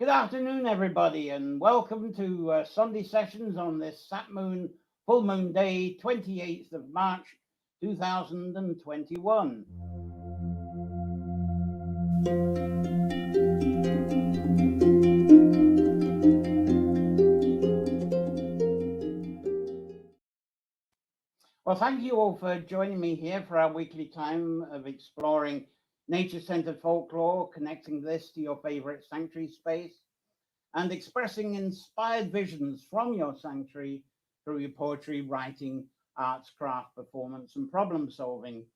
Good afternoon, everybody, and welcome to Sunday Sessions on this Sat Moon Full Moon Day, 28th of March, 2021. Well, thank you all for joining me here for our weekly time of exploring nature-centered folklore, connecting this to your favorite sanctuary space, and expressing inspired visions from your sanctuary through your poetry, writing, arts, craft, performance, and problem solving.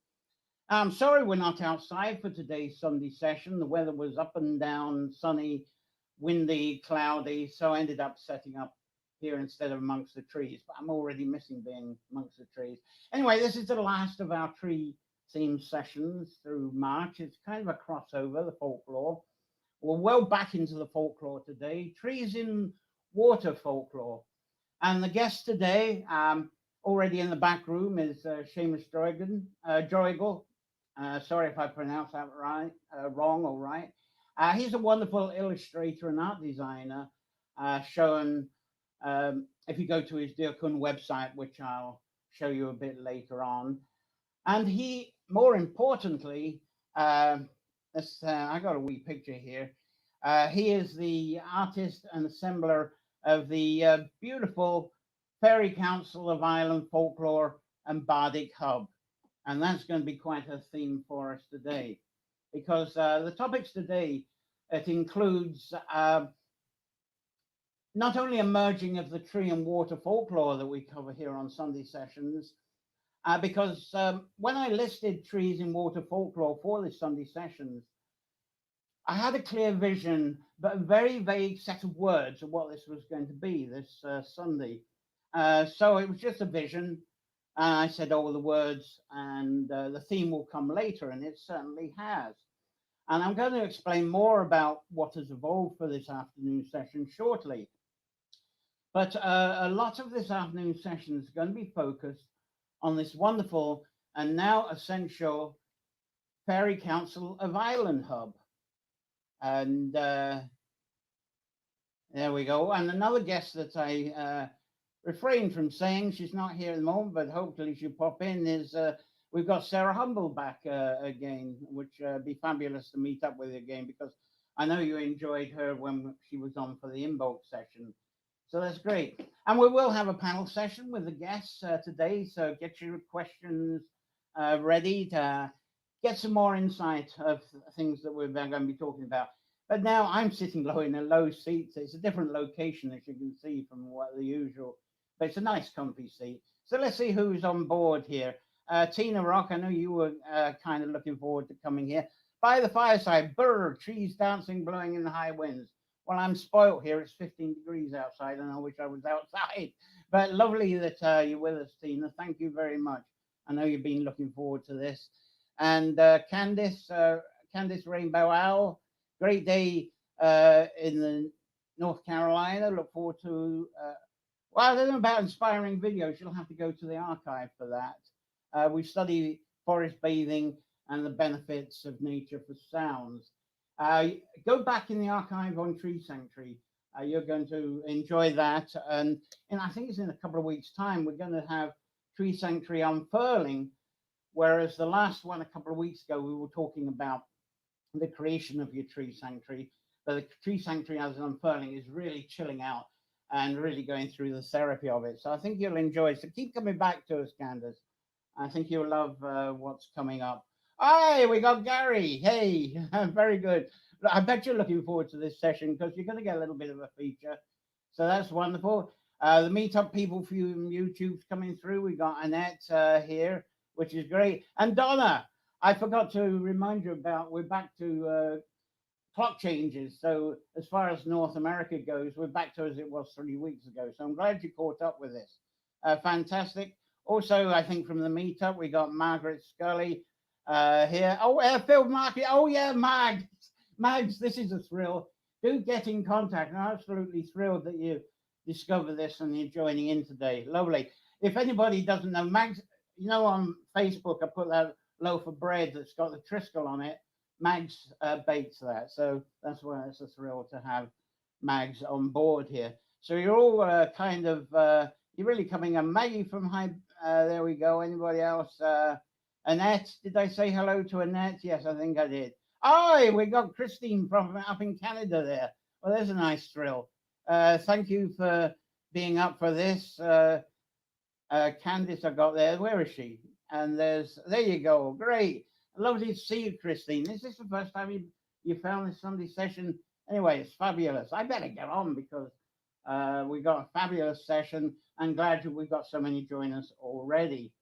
I'm sorry we're not outside for today's Sunday session. The weather was up and down, sunny, windy, cloudy, so I ended up setting up here instead of amongst the trees, but I'm already missing being amongst the trees. Anyway, this is the last of our tree themed sessions through March. It's kind of a crossover, the folklore. We're well back into the folklore today, trees in water folklore. And the guest today, already in the back room, is Seamus Joigel. Sorry if I pronounced that wrong or right. He's a wonderful illustrator and art designer, shown if you go to his Dear Kun website, which I'll show you a bit later on. And he, more importantly, I got a wee picture here. He is the artist and assembler of the beautiful Fairy Council of Ireland Folklore and Bardic Hub. And that's going to be quite a theme for us today, because the topics today, it includes not only a merging of the tree and water folklore that we cover here on Sunday Sessions, because when I listed trees in water folklore for this Sunday Sessions, I had a clear vision, but a very vague set of words of what this was going to be this Sunday. So it was just a vision. And I said all the words, and the theme will come later, and it certainly has. And I'm going to explain more about what has evolved for this afternoon session shortly. But a lot of this afternoon session is going to be focused on this wonderful and now essential Fairy Council of Ireland Hub. And there we go. And another guest that I refrained from saying, she's not here at the moment, but hopefully she'll pop in, is we've got Sarah Humble back again, which be fabulous to meet up with again, because I know you enjoyed her when she was on for the Inbox session. So that's great. And we will have a panel session with the guests today, so get your questions ready to get some more insight of things that we're going to be talking about. But now I'm sitting low in a low seat, so it's a different location, as you can see from what the usual, but it's a nice comfy seat. So let's see who's on board here. Tina Rock, I know you were kind of looking forward to coming here. By the fireside, brr, trees dancing, blowing in the high winds. Well, I'm spoilt here. It's 15 degrees outside, and I wish I was outside. But lovely that you're with us, Tina. Thank you very much. I know you've been looking forward to this. And Candice Rainbow Owl, great day in the North Carolina. Look forward to, well, I don't know about inspiring videos. You'll have to go to the archive for that. We study forest bathing and the benefits of nature for sounds. Go back in the archive on Tree Sanctuary. You're going to enjoy that. And I think it's in a couple of weeks' time, we're going to have Tree Sanctuary unfurling, whereas the last one a couple of weeks ago, we were talking about the creation of your Tree Sanctuary. But the Tree Sanctuary as an unfurling is really chilling out and really going through the therapy of it. So I think you'll enjoy it. So keep coming back to us, Candace. I think you'll love what's coming up. Hi, we got Gary. Hey, very good. I bet you're looking forward to this session because you're going to get a little bit of a feature. So that's wonderful. The meetup people from YouTube's coming through. We got Annette here, which is great. And Donna, I forgot to remind you about, we're back to clock changes. So as far as North America goes, we're back to as it was 3 weeks ago. So I'm glad you caught up with this. Fantastic. Also, I think from the meetup, we got Margaret Scully here. Oh, Airfield Market. Oh, yeah, Mags, this is a thrill. Do get in contact. I'm absolutely thrilled that you discover this and you're joining in today. Lovely. If anybody doesn't know, Mags, you know, on Facebook, I put that loaf of bread that's got the Triskel on it. Mags bakes that. So that's why it's a thrill to have mags on board here. So you're all kind of, you're really coming. And Maggie from High, there we go. Anybody else? Annette, did I say hello to Annette? Yes, I think I did. Oh, we got Christine from up in Canada there. Well, there's a nice thrill. Thank you for being up for this. Candice, I got there. Where is she? And there you go. Great. Lovely to see you, Christine. Is this the first time you found this Sunday session? Anyway, it's fabulous. I better get on because we got a fabulous session. I'm glad we've got so many join us already.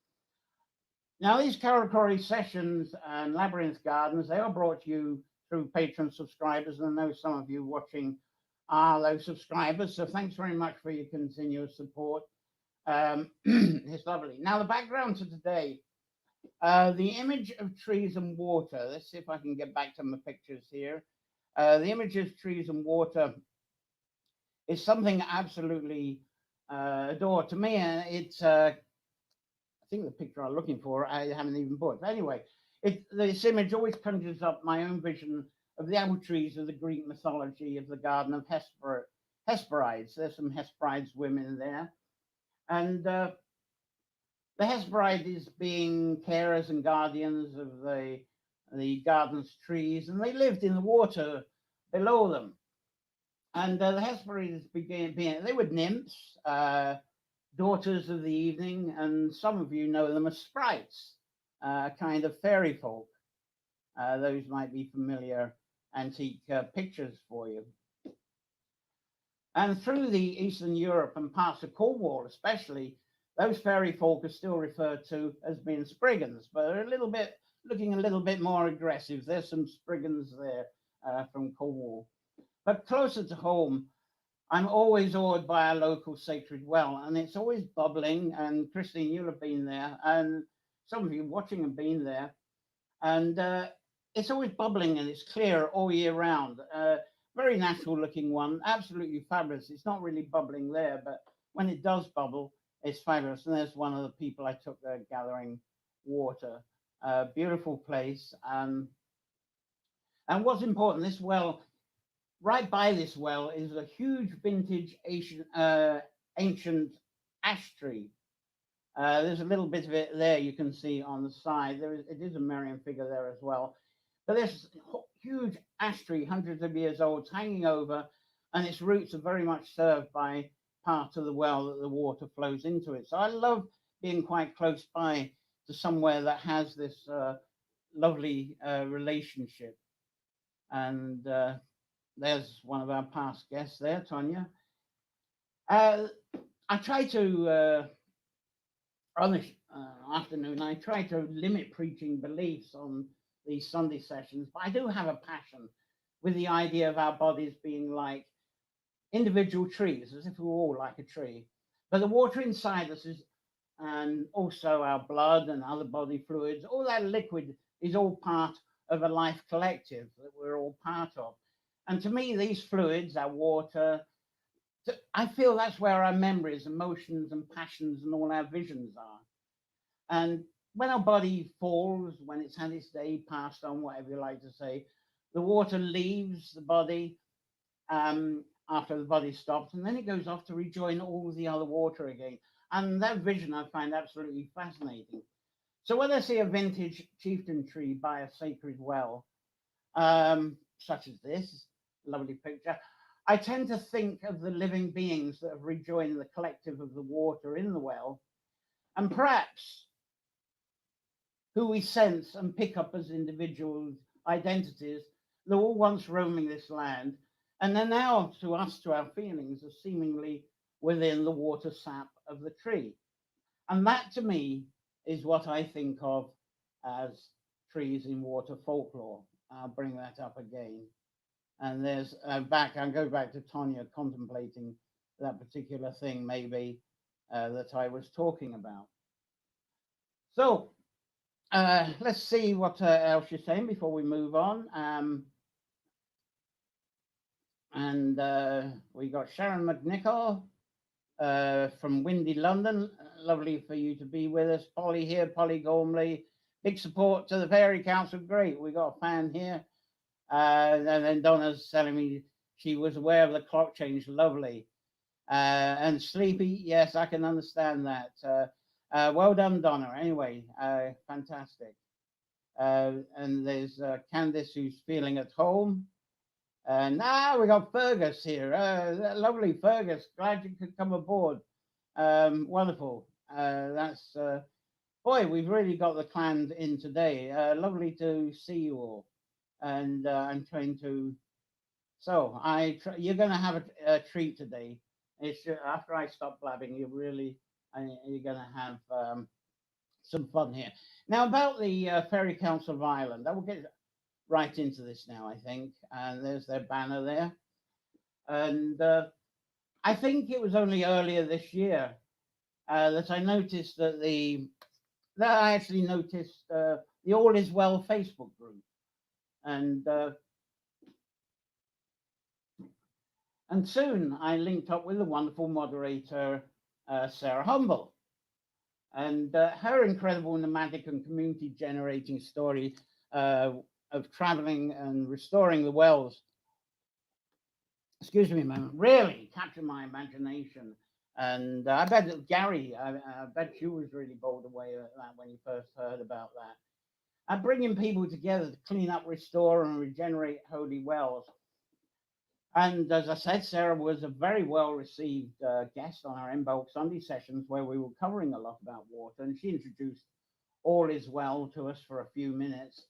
Now, these Carrowcrory Sessions and Labyrinth Gardens, they are brought to you through patron subscribers. And I know some of you watching are those subscribers. So thanks very much for your continuous support. It's lovely. Now, the background to today, the image of trees and water. Let's see if I can get back to my pictures here. The image of trees and water is something absolutely adored to me. And it's, I think the picture I'm looking for, I haven't even put. But anyway, this image always conjures up my own vision of the apple trees of the Greek mythology of the Garden of Hesperides. There's some Hesperides women there. And the Hesperides being carers and guardians of the garden's trees, and they lived in the water below them. And the Hesperides they were nymphs, daughters of the evening, and some of you know them as sprites, kind of fairy folk. Those might be familiar antique pictures for you. And through the Eastern Europe and parts of Cornwall especially, those fairy folk are still referred to as being Spriggans, but they're looking a little bit more aggressive. There's some Spriggans there from Cornwall. But closer to home, I'm always awed by our local sacred well, and it's always bubbling. And Christine, you'll have been there, and some of you watching have been there. And it's always bubbling and it's clear all year round. Very natural looking one, absolutely fabulous. It's not really bubbling there, but when it does bubble, it's fabulous. And there's one of the people I took there gathering water. Beautiful place. And what's important, this well, right by this well is a huge vintage ancient ash tree. There's a little bit of it there you can see on the side. It is a Marian figure there as well. But there's huge ash tree, hundreds of years old, hanging over, and its roots are very much served by part of the well that the water flows into it. So I love being quite close by to somewhere that has this lovely relationship. And there's one of our past guests there, Tonya. I try to, on this afternoon, I try to limit preaching beliefs on these Sunday sessions, but I do have a passion with the idea of our bodies being like individual trees, as if we were all like a tree. But the water inside us is, and also our blood and other body fluids, all that liquid is all part of a life collective that we're all part of. And to me, these fluids, our water, I feel that's where our memories, emotions, and passions and all our visions are. And when our body falls, when it's had its day passed on, whatever you like to say, the water leaves the body after the body stops, and then it goes off to rejoin all the other water again. And that vision I find absolutely fascinating. So when I see a vintage chieftain tree by a sacred well, such as this lovely picture, I tend to think of the living beings that have rejoined the collective of the water in the well, and perhaps who we sense and pick up as individual identities that were once roaming this land, and are now to us, to our feelings, are seemingly within the water sap of the tree. And that to me is what I think of as trees in water folklore. I'll bring that up again. And there's I'll go back to Tonya contemplating that particular thing maybe that I was talking about. So let's see what else you're saying before we move on. We got Sharon McNichol from windy London. Lovely for you to be with us. Polly here, Polly Gormley. Big support to the Fairy Council. Great, we got a fan here. And then Donna's telling me she was aware of the clock change. Lovely. And sleepy, yes, I can understand that. Well done, Donna. Anyway, fantastic. And there's Candice who's feeling at home. And now we got Fergus here. Lovely, Fergus. Glad you could come aboard. Wonderful. That's boy, we've really got the clan in today. Lovely to see you all. And I'm trying to. So you're going to have a treat today. It's after I stop blabbing, you're going to have some fun here. Now about the Fairy Council of Ireland, I will get right into this now. I think, and there's their banner there, and I think it was only earlier this year that I noticed that I actually noticed the All Is Well Facebook group, and soon I linked up with the wonderful moderator Sarah Humble, and her incredible nomadic and community generating story of traveling and restoring the wells. Excuse me a moment. Really captured my imagination. And I bet that Gary, I bet you was really bowled away at that when you first heard about that. And bringing people together to clean up, restore, and regenerate holy wells. And as I said, Sarah was a very well received guest on our Bulk Sunday Sessions, where we were covering a lot about water. And she introduced All Is Well to us for a few minutes.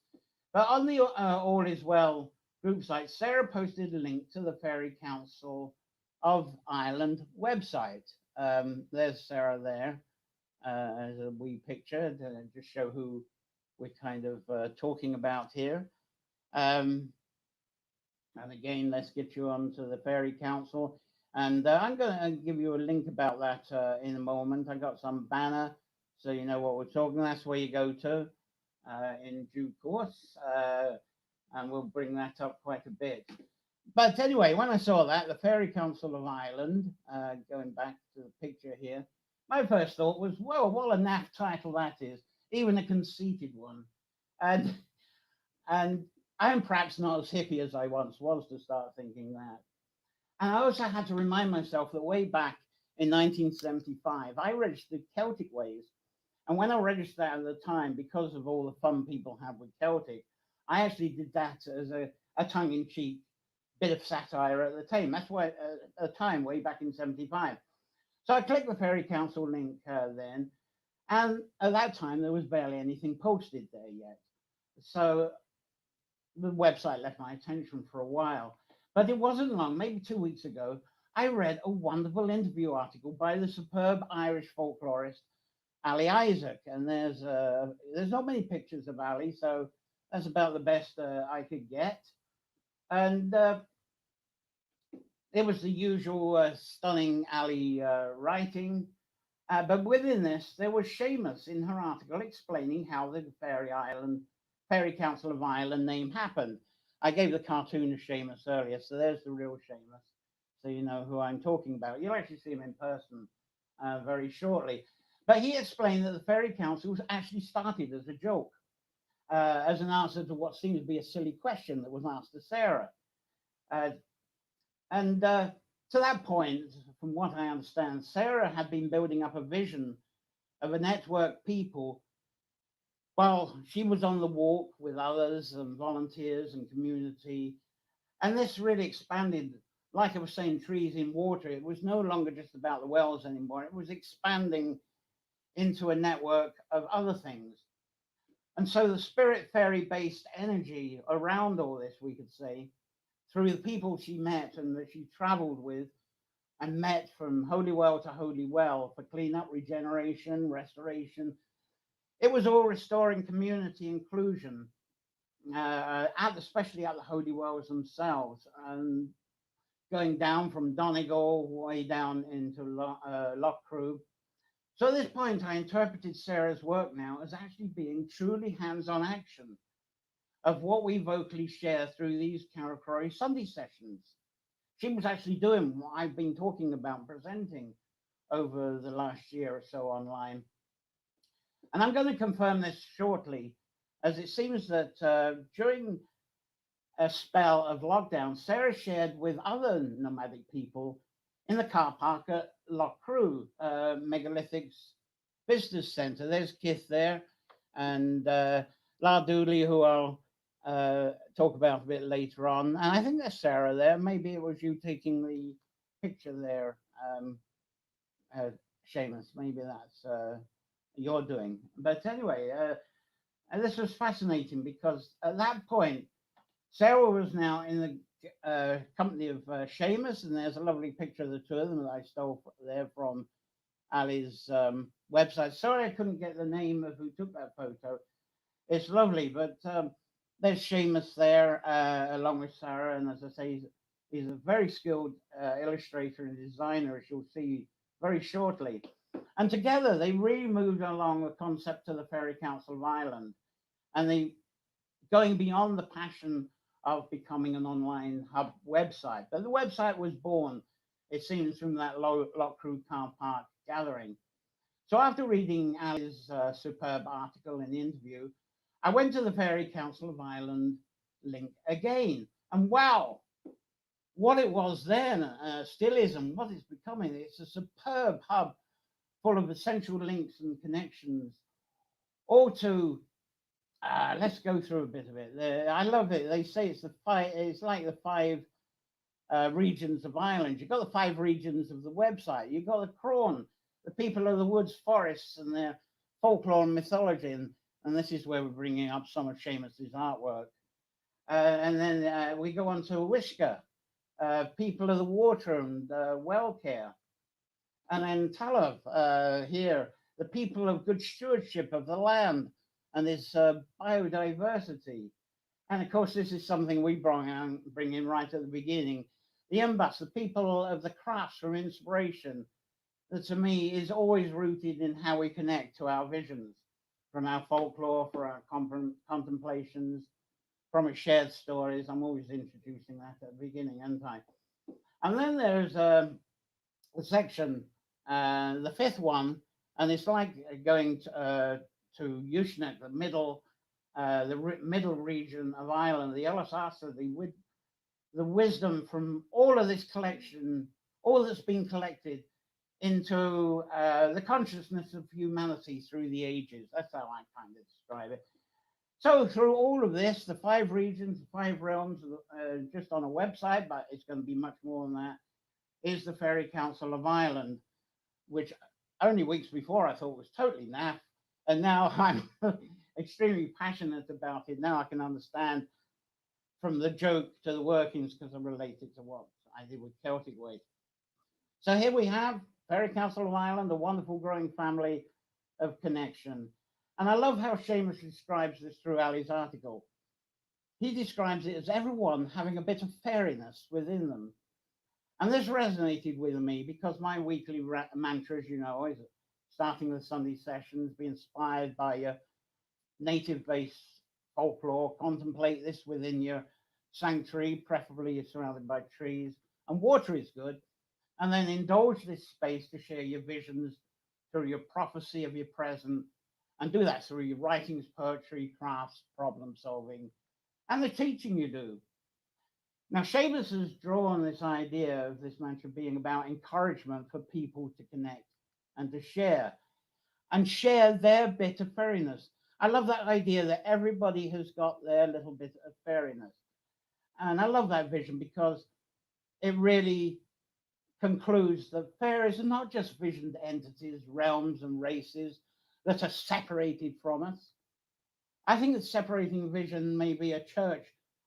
But on the All Is Well group site, Sarah posted a link to the Fairy Council of Ireland website. There's Sarah there as a wee picture to just show who we're kind of talking about here. And again, let's get you onto the Fairy Council. And I'm going to give you a link about that in a moment. I got some banner, so you know what we're talking. That's where you go to in due course. And we'll bring that up quite a bit. But anyway, when I saw that, the Fairy Council of Ireland, going back to the picture here, my first thought was, well, what a naff title that is, even a conceited one. And I am perhaps not as hippie as I once was to start thinking that. And I also had to remind myself that way back in 1975, I registered Celtic Ways. And when I registered that at the time, because of all the fun people have with Celtic, I actually did that as a tongue-in-cheek bit of satire at the time. That's why at the time, way back in 75. So I clicked the Fairy Council link then, and at that time there was barely anything posted there yet. So the website left my attention for a while. But it wasn't long, maybe 2 weeks ago, I read a wonderful interview article by the superb Irish folklorist Ali Isaac, and there's not many pictures of Ali, so that's about the best I could get. And it was the usual stunning Ali writing, but within this, there was Seamus in her article explaining how the Fairy Council of Ireland name happened. I gave the cartoon of Seamus earlier, so there's the real Seamus, so you know who I'm talking about. You'll actually see him in person very shortly. But he explained that the Fairy Council was actually started as a joke, as an answer to what seemed to be a silly question that was asked to Sarah. And to that point, from what I understand, Sarah had been building up a vision of a network people while she was on the walk with others and volunteers and community. And this really expanded, like I was saying, trees in water. It was no longer just about the wells anymore. It was expanding into a network of other things. And so the spirit fairy-based energy around all this, we could say, through the people she met and that she traveled with and met from holy well to holy well for cleanup, regeneration, restoration. It was all restoring community inclusion, especially at the holy wells themselves, and going down from Donegal way down into Loughcrew. So at this point, I interpreted Sarah's work now as actually being truly hands-on action of what we vocally share through these Carrowcrory Sunday Sessions. She was actually doing what I've been talking about, presenting over the last year or so online. And I'm going to confirm this shortly, as it seems that during a spell of lockdown, Sarah shared with other nomadic people in the car park at Loughcrew, Megalithics Business Centre. There's Kith there, and La Dooley, who I'll talk about a bit later on. And I think there's Sarah there. Maybe it was you taking the picture there, uh, Seamus. Maybe that's you're doing. But anyway, and this was fascinating because at that point, Sarah was now in the company of Seamus, and there's a lovely picture of the two of them that I stole there from Ali's website. Sorry, I couldn't get the name of who took that photo. It's lovely, but there's Seamus there along with Sarah, and as I say, he's a very skilled illustrator and designer, as you'll see very shortly. And together, they really moved along the concept of the Fairy Council of Ireland, and they going beyond the passion of becoming an online hub website. But the website was born, it seems, from that Loughcrew car park gathering. So after reading Ali's superb article and interview, I went to the Fairy Council of Ireland link again. And wow, what it was then, still is, and what it's becoming. It's a superb hub full of essential links and connections, all to let's go through a bit of it. I love it. They say it's it's like the five regions of Ireland. You've got the five regions of the website. You've got the Crawn, the people of the woods, forests, and their folklore and mythology. And this is where we're bringing up some of Seamus's artwork. And then we go on to Wishka, people of the water and well care. And then Tallav here, the people of good stewardship of the land and its biodiversity. And of course, this is something we bring in right at the beginning. The Umbas, the people of the crafts from inspiration, that to me is always rooted in how we connect to our visions, from our folklore, for our contemplations, from its shared stories. I'm always introducing that at the beginning, aren't I? And then there's the section, the fifth one, and it's like going to Ushnet, the middle region of Ireland, the Elisasa, the wisdom from all of this collection, all that's been collected into the consciousness of humanity through the ages. That's how I kind of describe it. So through all of this, the five regions, the five realms, just on a website, but it's going to be much more than that, is the Fairy Council of Ireland, which only weeks before I thought was totally naff. And now I'm extremely passionate about it. Now I can understand from the joke to the workings because I'm related to what I did with Celtic Ways. So here we have Fairy Council of Ireland, a wonderful growing family of connection. And I love how Seamus describes this through Ali's article. He describes it as everyone having a bit of fairiness within them. And this resonated with me because my weekly mantra, as you know, is starting with Sunday sessions, be inspired by your native-based folklore, contemplate this within your sanctuary, preferably you're surrounded by trees, and water is good, and then indulge this space to share your visions through your prophecy of your present, and do that through your writings, poetry, crafts, problem solving, and the teaching you do. Now, Seamus has drawn this idea of this mantra being about encouragement for people to connect and to share their bit of fairiness. I love that idea that everybody has got their little bit of fairiness. And I love that vision because it really concludes that fairies are not just visioned entities, realms, and races that are separated from us. I think that separating vision may be a church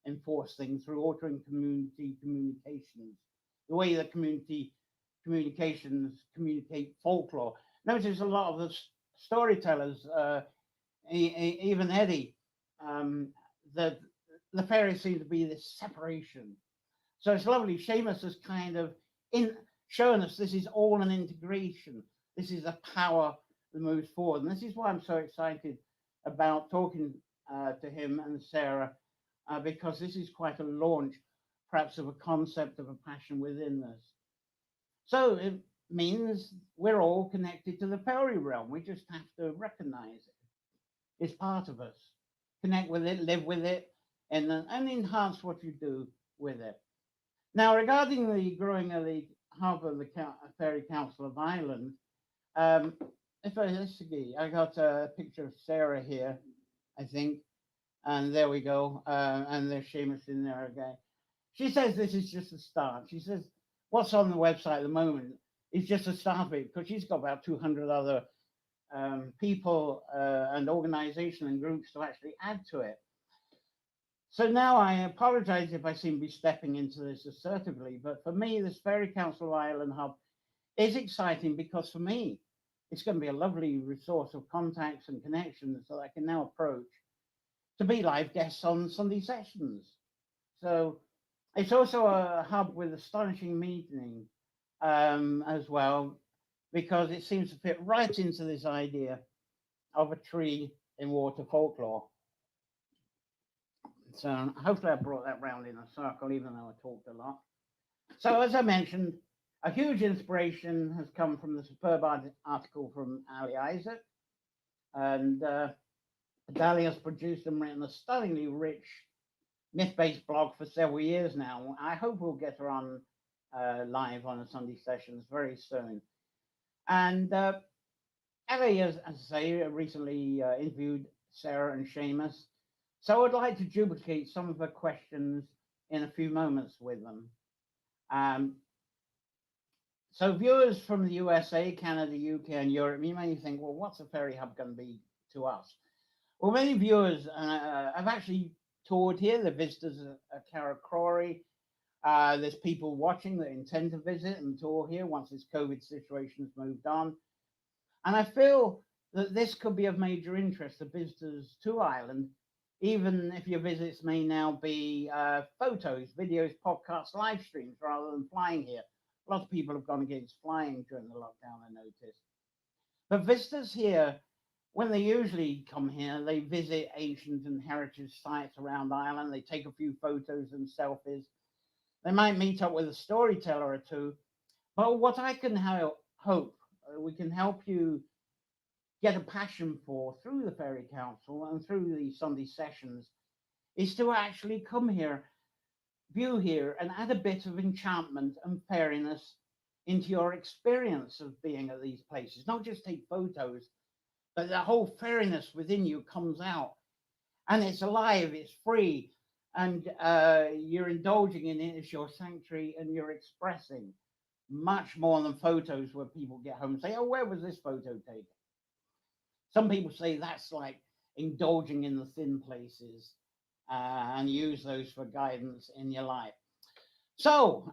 enforced thing through altering community communications, the way that community communications communicate folklore. Notice a lot of the storytellers, even Eddie, that the fairies seem to be this separation. So it's lovely. Seamus has kind of shown us this is all an integration. This is a power that moves forward. And this is why I'm so excited about talking to him and Sarah, because this is quite a launch, perhaps, of a concept of a passion within us. So it means we're all connected to the fairy realm. We just have to recognize it. It's part of us. Connect with it, live with it, and enhance what you do with it. Now, regarding the growing of the hub of the Fairy Council of Ireland, let's see, I got a picture of Sarah here, I think, and there we go, and there's Seamus in there again. She says this is just a start. She says what's on the website at the moment is just a start of it, because she's got about 200 other people and organization and groups to actually add to it. So now I apologize if I seem to be stepping into this assertively, but for me, this Fairy Council of Ireland Hub is exciting because for me, it's going to be a lovely resource of contacts and connections that I can now approach to be live guests on Sunday sessions. So it's also a hub with astonishing meaning as well, because it seems to fit right into this idea of a tree in water folklore. So hopefully I brought that round in a circle, even though I talked a lot. So as I mentioned, a huge inspiration has come from the superb article from Ali Isaac. And Dali has produced and written a stunningly rich myth-based blog for several years now. I hope we'll get her on live on a Sunday Sessions very soon. And Ali, as I say, recently interviewed Sarah and Seamus. So I'd like to duplicate some of the questions in a few moments with them. So viewers from the USA, Canada, UK, and Europe, you may think, well, what's a Fairy Hub going to be to us? Well, many viewers have actually toured here. The visitors at Carrowcrory. There's people watching that intend to visit and tour here once this COVID situation has moved on. And I feel that this could be of major interest to visitors to Ireland, even if your visits may now be photos, videos, podcasts, live streams, rather than flying here. A lot of people have gone against flying during the lockdown, I noticed. But visitors here, when they usually come here, they visit ancient and heritage sites around Ireland. They take a few photos and selfies. They might meet up with a storyteller or two. But what I can hope we can help you get a passion for through the Fairy Council and through the Sunday Sessions is to actually come here, view here, and add a bit of enchantment and fairiness into your experience of being at these places. Not just take photos, but the whole fairiness within you comes out, and it's alive, it's free, and you're indulging in it as your sanctuary, and you're expressing much more than photos where people get home and say, oh, where was this photo taken? Some people say that's like indulging in the thin places and use those for guidance in your life. So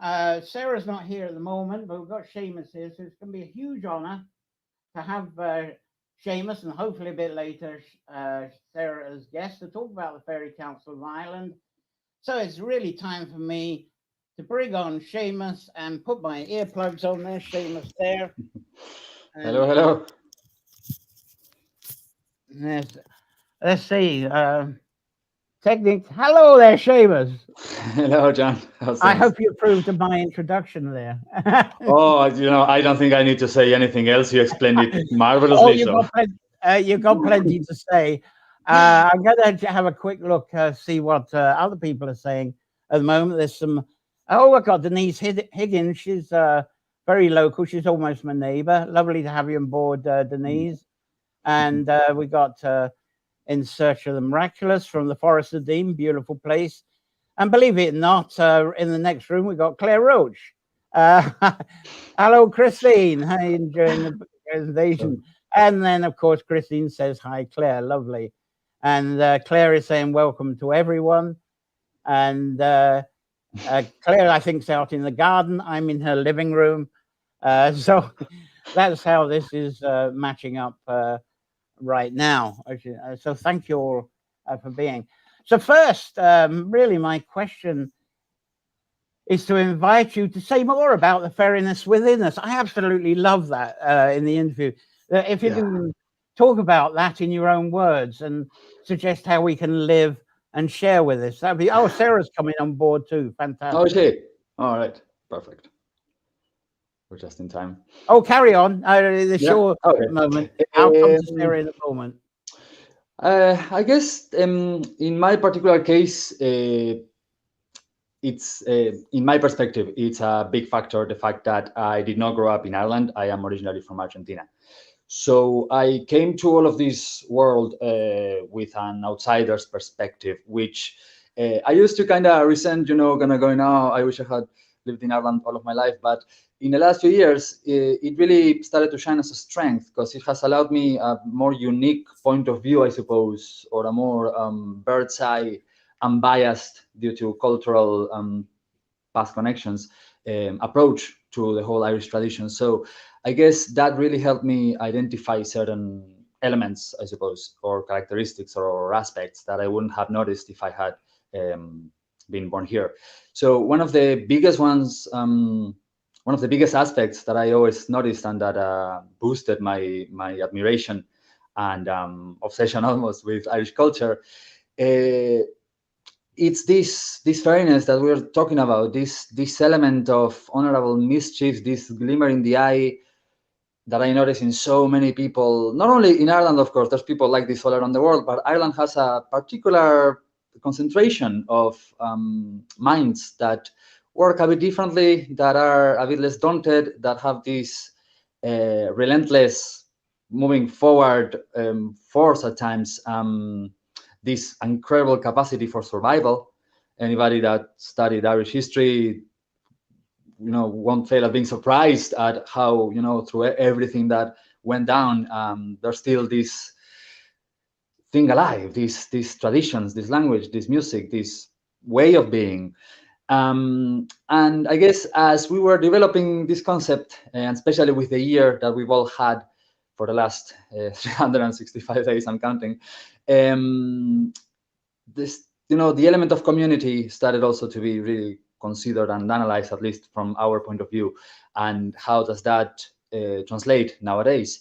Sarah's not here at the moment, but we've got Seamus here. So it's going to be a huge honor to have Seamus, and hopefully a bit later, Sarah as guest to talk about the Fairy Council of Ireland. So it's really time for me to bring on Seamus and put my earplugs on there. Seamus there. Hello, hello. Let's see. Technique. Hello there, Seamus. Hello, John. I hope you approved of my introduction there. Oh, I don't think I need to say anything else. You explained it marvelously. You've got plenty to say. I'm going to have a quick look, see what other people are saying at the moment. There's some. Oh, I've got Denise Higgins. She's very local. She's almost my neighbour. Lovely to have you on board, Denise. And we got In Search of the Miraculous from the Forest of Dean, beautiful place. And believe it or not, in the next room, we got Claire Roach. Hello, Christine. How are you enjoying the presentation? And then, of course, Christine says, hi, Claire, lovely. And Claire is saying, welcome to everyone. And Claire, I think, is out in the garden. I'm in her living room. So that's how this is matching up right now. So thank you all for being. So first, really my question is to invite you to say more about the fairiness within us. I absolutely love that in the interview. If you can talk about that in your own words and suggest how we can live and share with us. That'd be, oh, Sarah's coming on board too. Fantastic. Oh, she? All right. Perfect. We're just in time. Oh, carry on. The short moment. I'll come to Sarah in a moment. I guess in my particular case, it's in my perspective, it's a big factor, the fact that I did not grow up in Ireland. I am originally from Argentina. So I came to all of this world with an outsider's perspective, which I used to kind of resent, gonna go now. I wish I had lived in Ireland all of my life. But in the last few years, it really started to shine as a strength because it has allowed me a more unique point of view, I suppose, or a more bird's eye, unbiased due to cultural past connections approach to the whole Irish tradition. So I guess that really helped me identify certain elements, I suppose, or characteristics or aspects that I wouldn't have noticed if I had been born here. So one of the biggest ones, one of the biggest aspects that I always noticed and that boosted my admiration and obsession almost with Irish culture, it's this fairness that we're talking about, this element of honorable mischief, this glimmer in the eye that I notice in so many people, not only in Ireland, of course, there's people like this all around the world, but Ireland has a particular concentration of minds that work a bit differently, that are a bit less daunted, that have this relentless moving forward force at times, this incredible capacity for survival. Anybody that studied Irish history, won't fail at being surprised at how, through everything that went down, there's still this thing alive, these traditions, this language, this music, this way of being. And I guess as we were developing this concept, and especially with the year that we've all had for the last 365 days, I'm counting, this, the element of community started also to be really considered and analyzed, at least from our point of view, and how does that translate nowadays.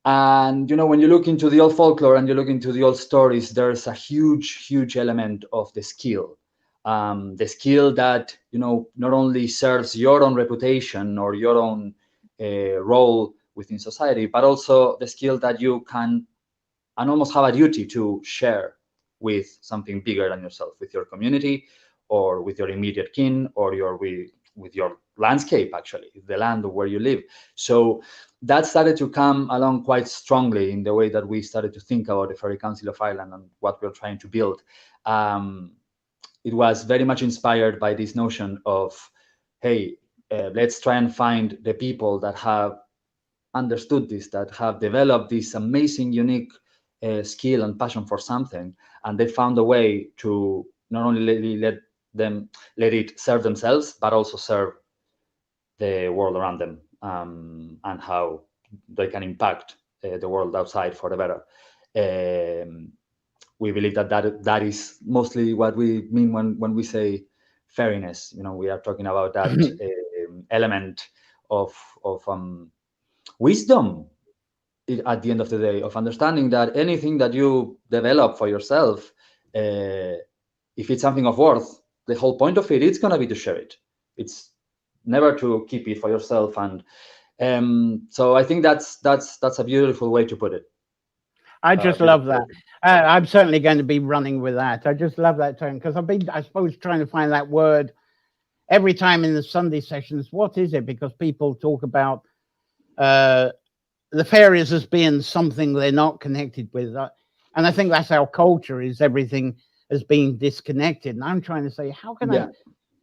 And when you look into the old folklore and you look into the old stories, there's a huge element of the skill that not only serves your own reputation or your own role within society, but also the skill that you can and almost have a duty to share with something bigger than yourself, with your community or with your immediate kin or with your landscape, actually, the land where you live. So that started to come along quite strongly in the way that we started to think about the Fairy Council of Ireland and what we're trying to build. It was very much inspired by this notion of, hey, let's try and find the people that have understood this, that have developed this amazing, unique skill and passion for something, and they found a way to not only let it serve themselves, but also serve the world around them, and how they can impact the world outside for the better. We believe that is mostly what we mean when we say fairiness. We are talking about that element of wisdom at the end of the day, of understanding that anything that you develop for yourself, if it's something of worth, the whole point of it's going to be to share it. It's never to keep it for yourself. And so I think that's a beautiful way to put it. I just love that. I'm certainly going to be running with that. I just love that term because I've been, I suppose, trying to find that word every time in the Sunday sessions. What is it? Because people talk about the fairies as being something they're not connected with. And I think that's our culture, is everything as being disconnected. And I'm trying to say, how can I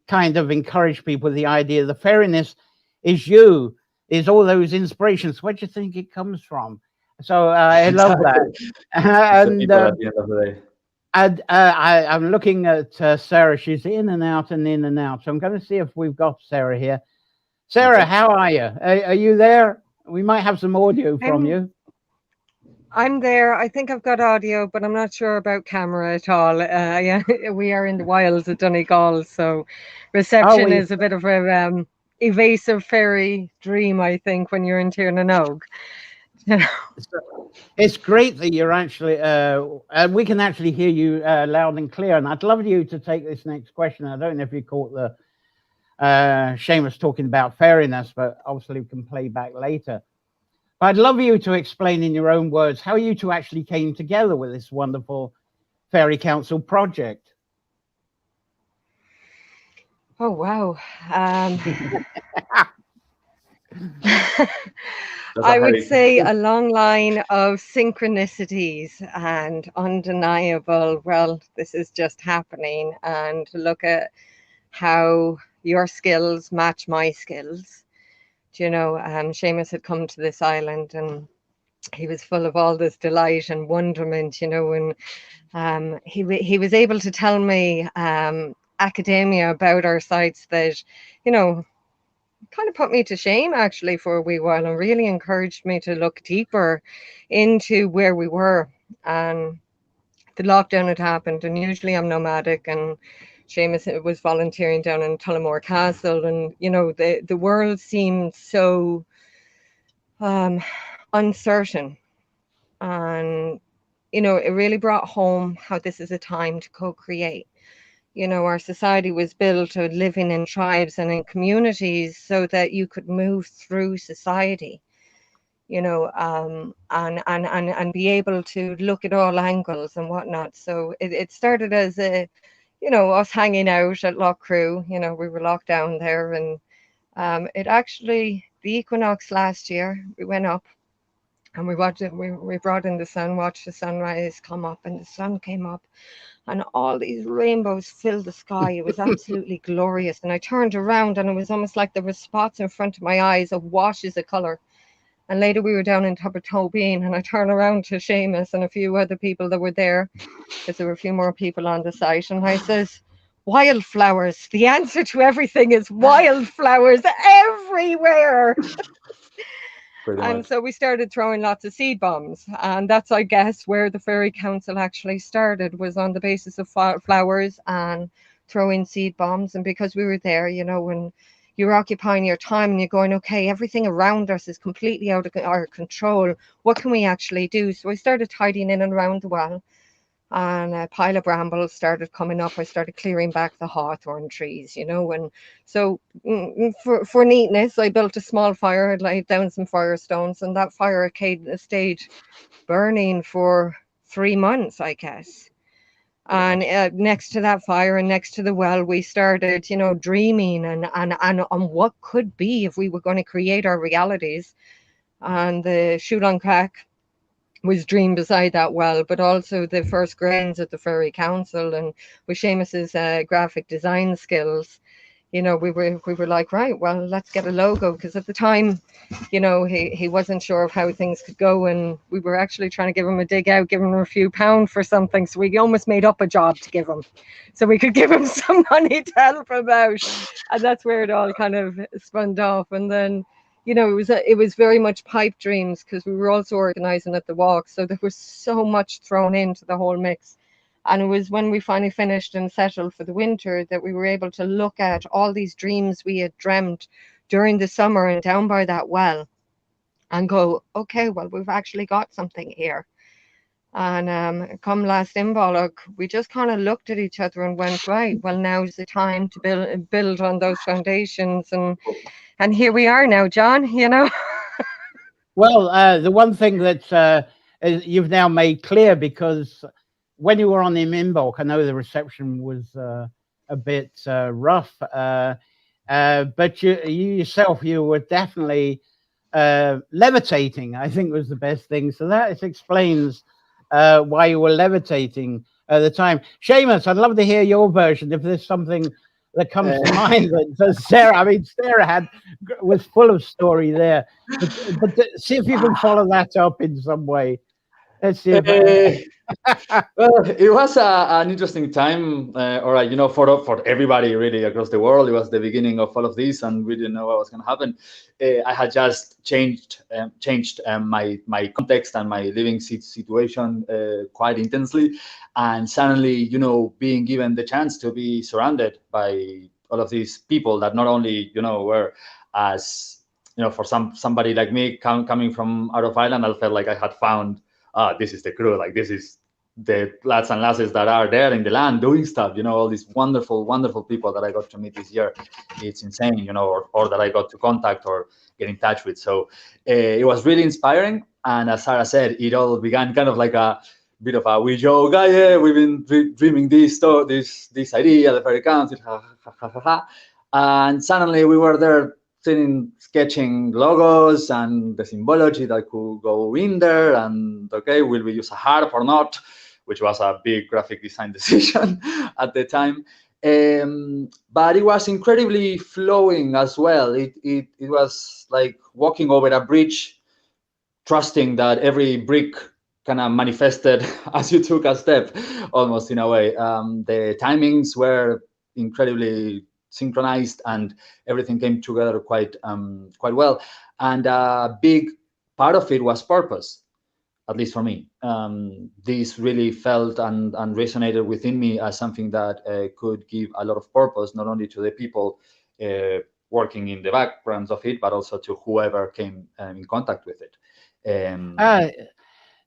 kind of encourage people with the idea the fairiness is you, is all those inspirations. Where do you think it comes from? So I love that. And at the end of the day. And I'm looking at Sarah. She's in and out and in and out. So I'm going to see if we've got Sarah here. Sarah, how are you? Are you there? We might have some audio from you. I'm there. I think I've got audio, but I'm not sure about camera at all. Yeah, we are in the wilds of Donegal, so reception is a bit of a evasive fairy dream, I think, when you're in Tirnanog. It's great that you're actually, we can actually hear you loud and clear. And I'd love you to take this next question. I don't know if you caught the Seamus talking about fairiness, but obviously we can play back later. I'd love you to explain in your own words how you two actually came together with this wonderful Fairy Council project. Oh, wow. I would say a long line of synchronicities and undeniable, well, this is just happening. And look at how your skills match my skills. Do you know, Seamus had come to this island and he was full of all this delight and wonderment, you know, and he was able to tell me academia about our sites that, you know, kind of put me to shame actually for a wee while and really encouraged me to look deeper into where we were. And the lockdown had happened, and usually I'm nomadic, and Seamus was volunteering down in Tullamore Castle, and you know the world seemed so uncertain, and you know it really brought home how this is a time to co-create. You know, our society was built of living in tribes and in communities so that you could move through society, you know, and be able to look at all angles and whatnot. So it started as a, you know, us hanging out at Loch Crew. You know, we were locked down there, and it actually, the equinox last year, we went up and we watched it. We brought in the sun, watched the sunrise come up, and the sun came up and all these rainbows filled the sky. It was absolutely glorious. And I turned around and it was almost like there were spots in front of my eyes of washes of colour. And later we were down in Tubbertobeen, and I turned around to Seamus and a few other people that were there, because there were a few more people on the site, and I says, wildflowers. The answer to everything is wildflowers everywhere. And so we started throwing lots of seed bombs, and that's, I guess, where the Fairy Council actually started, was on the basis of flowers and throwing seed bombs. And because we were there, you know, when you're occupying your time and you're going, okay, everything around us is completely out of our control, what can we actually do? So I started tidying in and around the well, and a pile of brambles started coming up. I started clearing back the hawthorn trees, you know, and so for neatness, I built a small fire. I laid down some firestones, and that fire stayed burning for 3 months, I guess. And next to that fire and next to the well, we started, you know, dreaming and on what could be if we were going to create our realities. And the Shulan Crack was dreamed beside that well, but also the first grains at the Fairy Council, and with Seamus's graphic design skills, you know, we were like, right, well, let's get a logo, because at the time, you know, he wasn't sure of how things could go, and we were actually trying to give him a dig out, give him a few pounds for something, so we almost made up a job to give him, so we could give him some money to help him out, and that's where it all kind of spun off. And then, you know, it was very much pipe dreams, because we were also organizing at the walk, so there was so much thrown into the whole mix. And it was when we finally finished and settled for the winter that we were able to look at all these dreams we had dreamt during the summer and down by that well, and go, okay, well, we've actually got something here. And come last Imbolc, we just kind of looked at each other and went, right, well, now's the time to build on those foundations. And here we are now, John, you know. Well, the one thing that you've now made clear, because when you were on the Imbolc, I know the reception was a bit rough, but you yourself, you were definitely levitating, I think was the best thing. So that explains why you were levitating at the time. Seamus, I'd love to hear your version, if there's something that comes to mind. That Sarah, I mean, Sarah was full of story there, but see if you can follow that up in some way. Let's see if, well, it was an interesting time, or you know, for everybody really across the world. It was the beginning of all of this, and we didn't know what was going to happen. I had just changed my context and my living situation quite intensely, and suddenly, you know, being given the chance to be surrounded by all of these people that not only, you know, were, as you know, for somebody like me coming from out of Ireland, I felt like I had found, this is the crew, like this is the lads and lasses that are there in the land doing stuff, all these wonderful, wonderful people that I got to meet this year. It's insane, or that I got to contact or get in touch with. So it was really inspiring. And as Sarah said, it all began kind of like a bit of a we joke, yeah, we've been dreaming this idea, the fairy council, ha, ha, ha, ha, ha. And suddenly we were there sketching logos and the symbology that could go in there, and okay, will we use a harp or not, which was a big graphic design decision at the time. But it was incredibly flowing as well. It was like walking over a bridge, trusting that every brick kind of manifested as you took a step, almost in a way. The timings were incredibly synchronized, and everything came together quite well. And a big part of it was purpose, at least for me. This really felt and resonated within me as something that could give a lot of purpose, not only to the people working in the backgrounds of it, but also to whoever came in contact with it.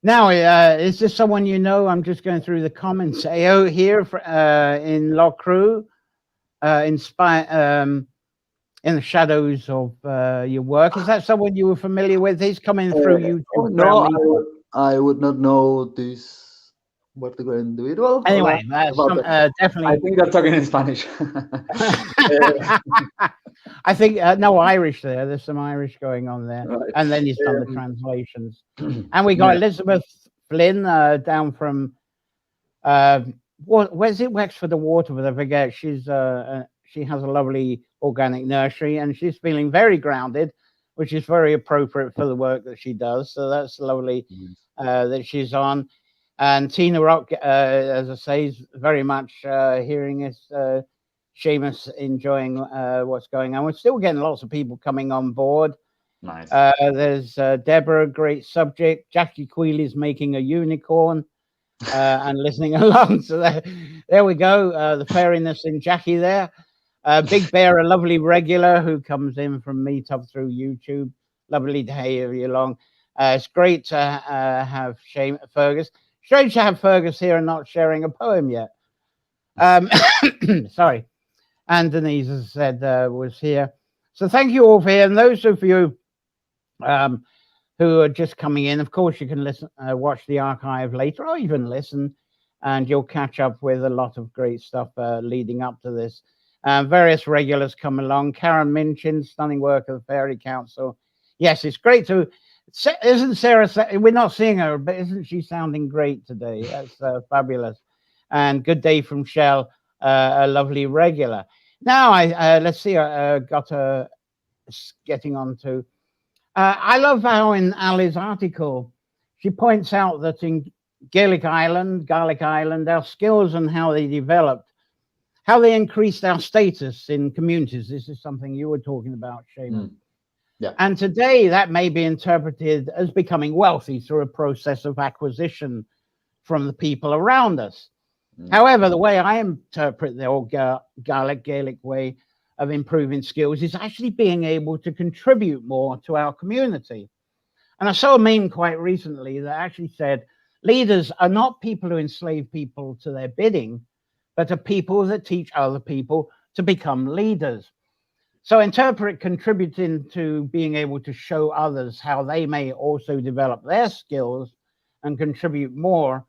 Now, is this someone you know? I'm just going through the comments. AO here in Loughcrew, in the shadows of your work. Is that someone you were familiar with? He's coming through YouTube. No, I would not know this particular individual. Anyway, that's definitely. I think they're talking in Spanish. I think no Irish there. There's some Irish going on there, right. And then he's done the translations. And we got Elizabeth Flynn down from where's it? Wexford the Waterford. I forget. She has a lovely organic nursery, and she's feeling very grounded, which is very appropriate for the work that she does. So that's lovely that she's on. And Tina Rock, as I say, is very much hearing us. Seamus enjoying what's going on. We're still getting lots of people coming on board. Nice. There's Deborah, great subject. Jackie Queeley's making a unicorn and listening along. So there we go. The fairiness in Jackie there. Big Bear, a lovely regular who comes in from Meetup through YouTube. Lovely to have you along. It's great to have Fergus. Strange to have Fergus here and not sharing a poem yet. Sorry. And Denise, as I said, was here. So thank you all for here. And those of you who are just coming in, of course, you can listen, watch the archive later, or even listen, and you'll catch up with a lot of great stuff leading up to this. Various regulars come along. Karen Minchin, stunning work of the Fairy Council. Yes, it's great to. Isn't Sarah? We're not seeing her, but isn't she sounding great today? That's fabulous. And good day from Shell, a lovely regular. Now, let's see. Getting on to. I love how in Ali's article, she points out that in Gaelic Island, our skills and how they developed, how they increased our status in communities. This is something you were talking about, Seamus. Yeah. And today that may be interpreted as becoming wealthy through a process of acquisition from the people around us. However, the way I interpret the old Gaelic way of improving skills is actually being able to contribute more to our community. And I saw a meme quite recently that actually said, leaders are not people who enslave people to their bidding, but are people that teach other people to become leaders. So interpret contributing to being able to show others how they may also develop their skills and contribute more.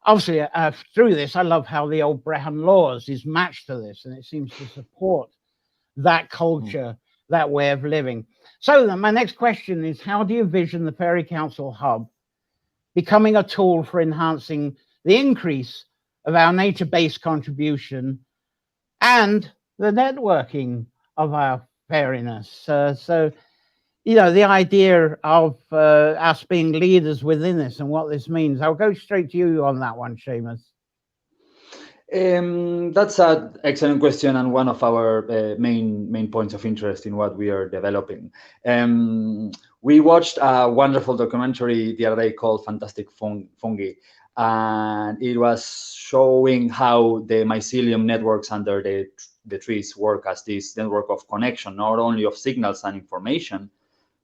Obviously, through this, I love how the old Brehon laws is matched to this, and it seems to support that culture, that way of living. So then my next question is, how do you vision the Fairy Council Hub becoming a tool for enhancing the increase of our nature-based contribution and the networking of our fairiness? So, the idea of us being leaders within this and what this means. I'll go straight to you on that one, Seamus. That's an excellent question and one of our main points of interest in what we are developing. We watched a wonderful documentary the other day called Fantastic Fungi, and it was showing how the mycelium networks under the trees work as this network of connection, not only of signals and information,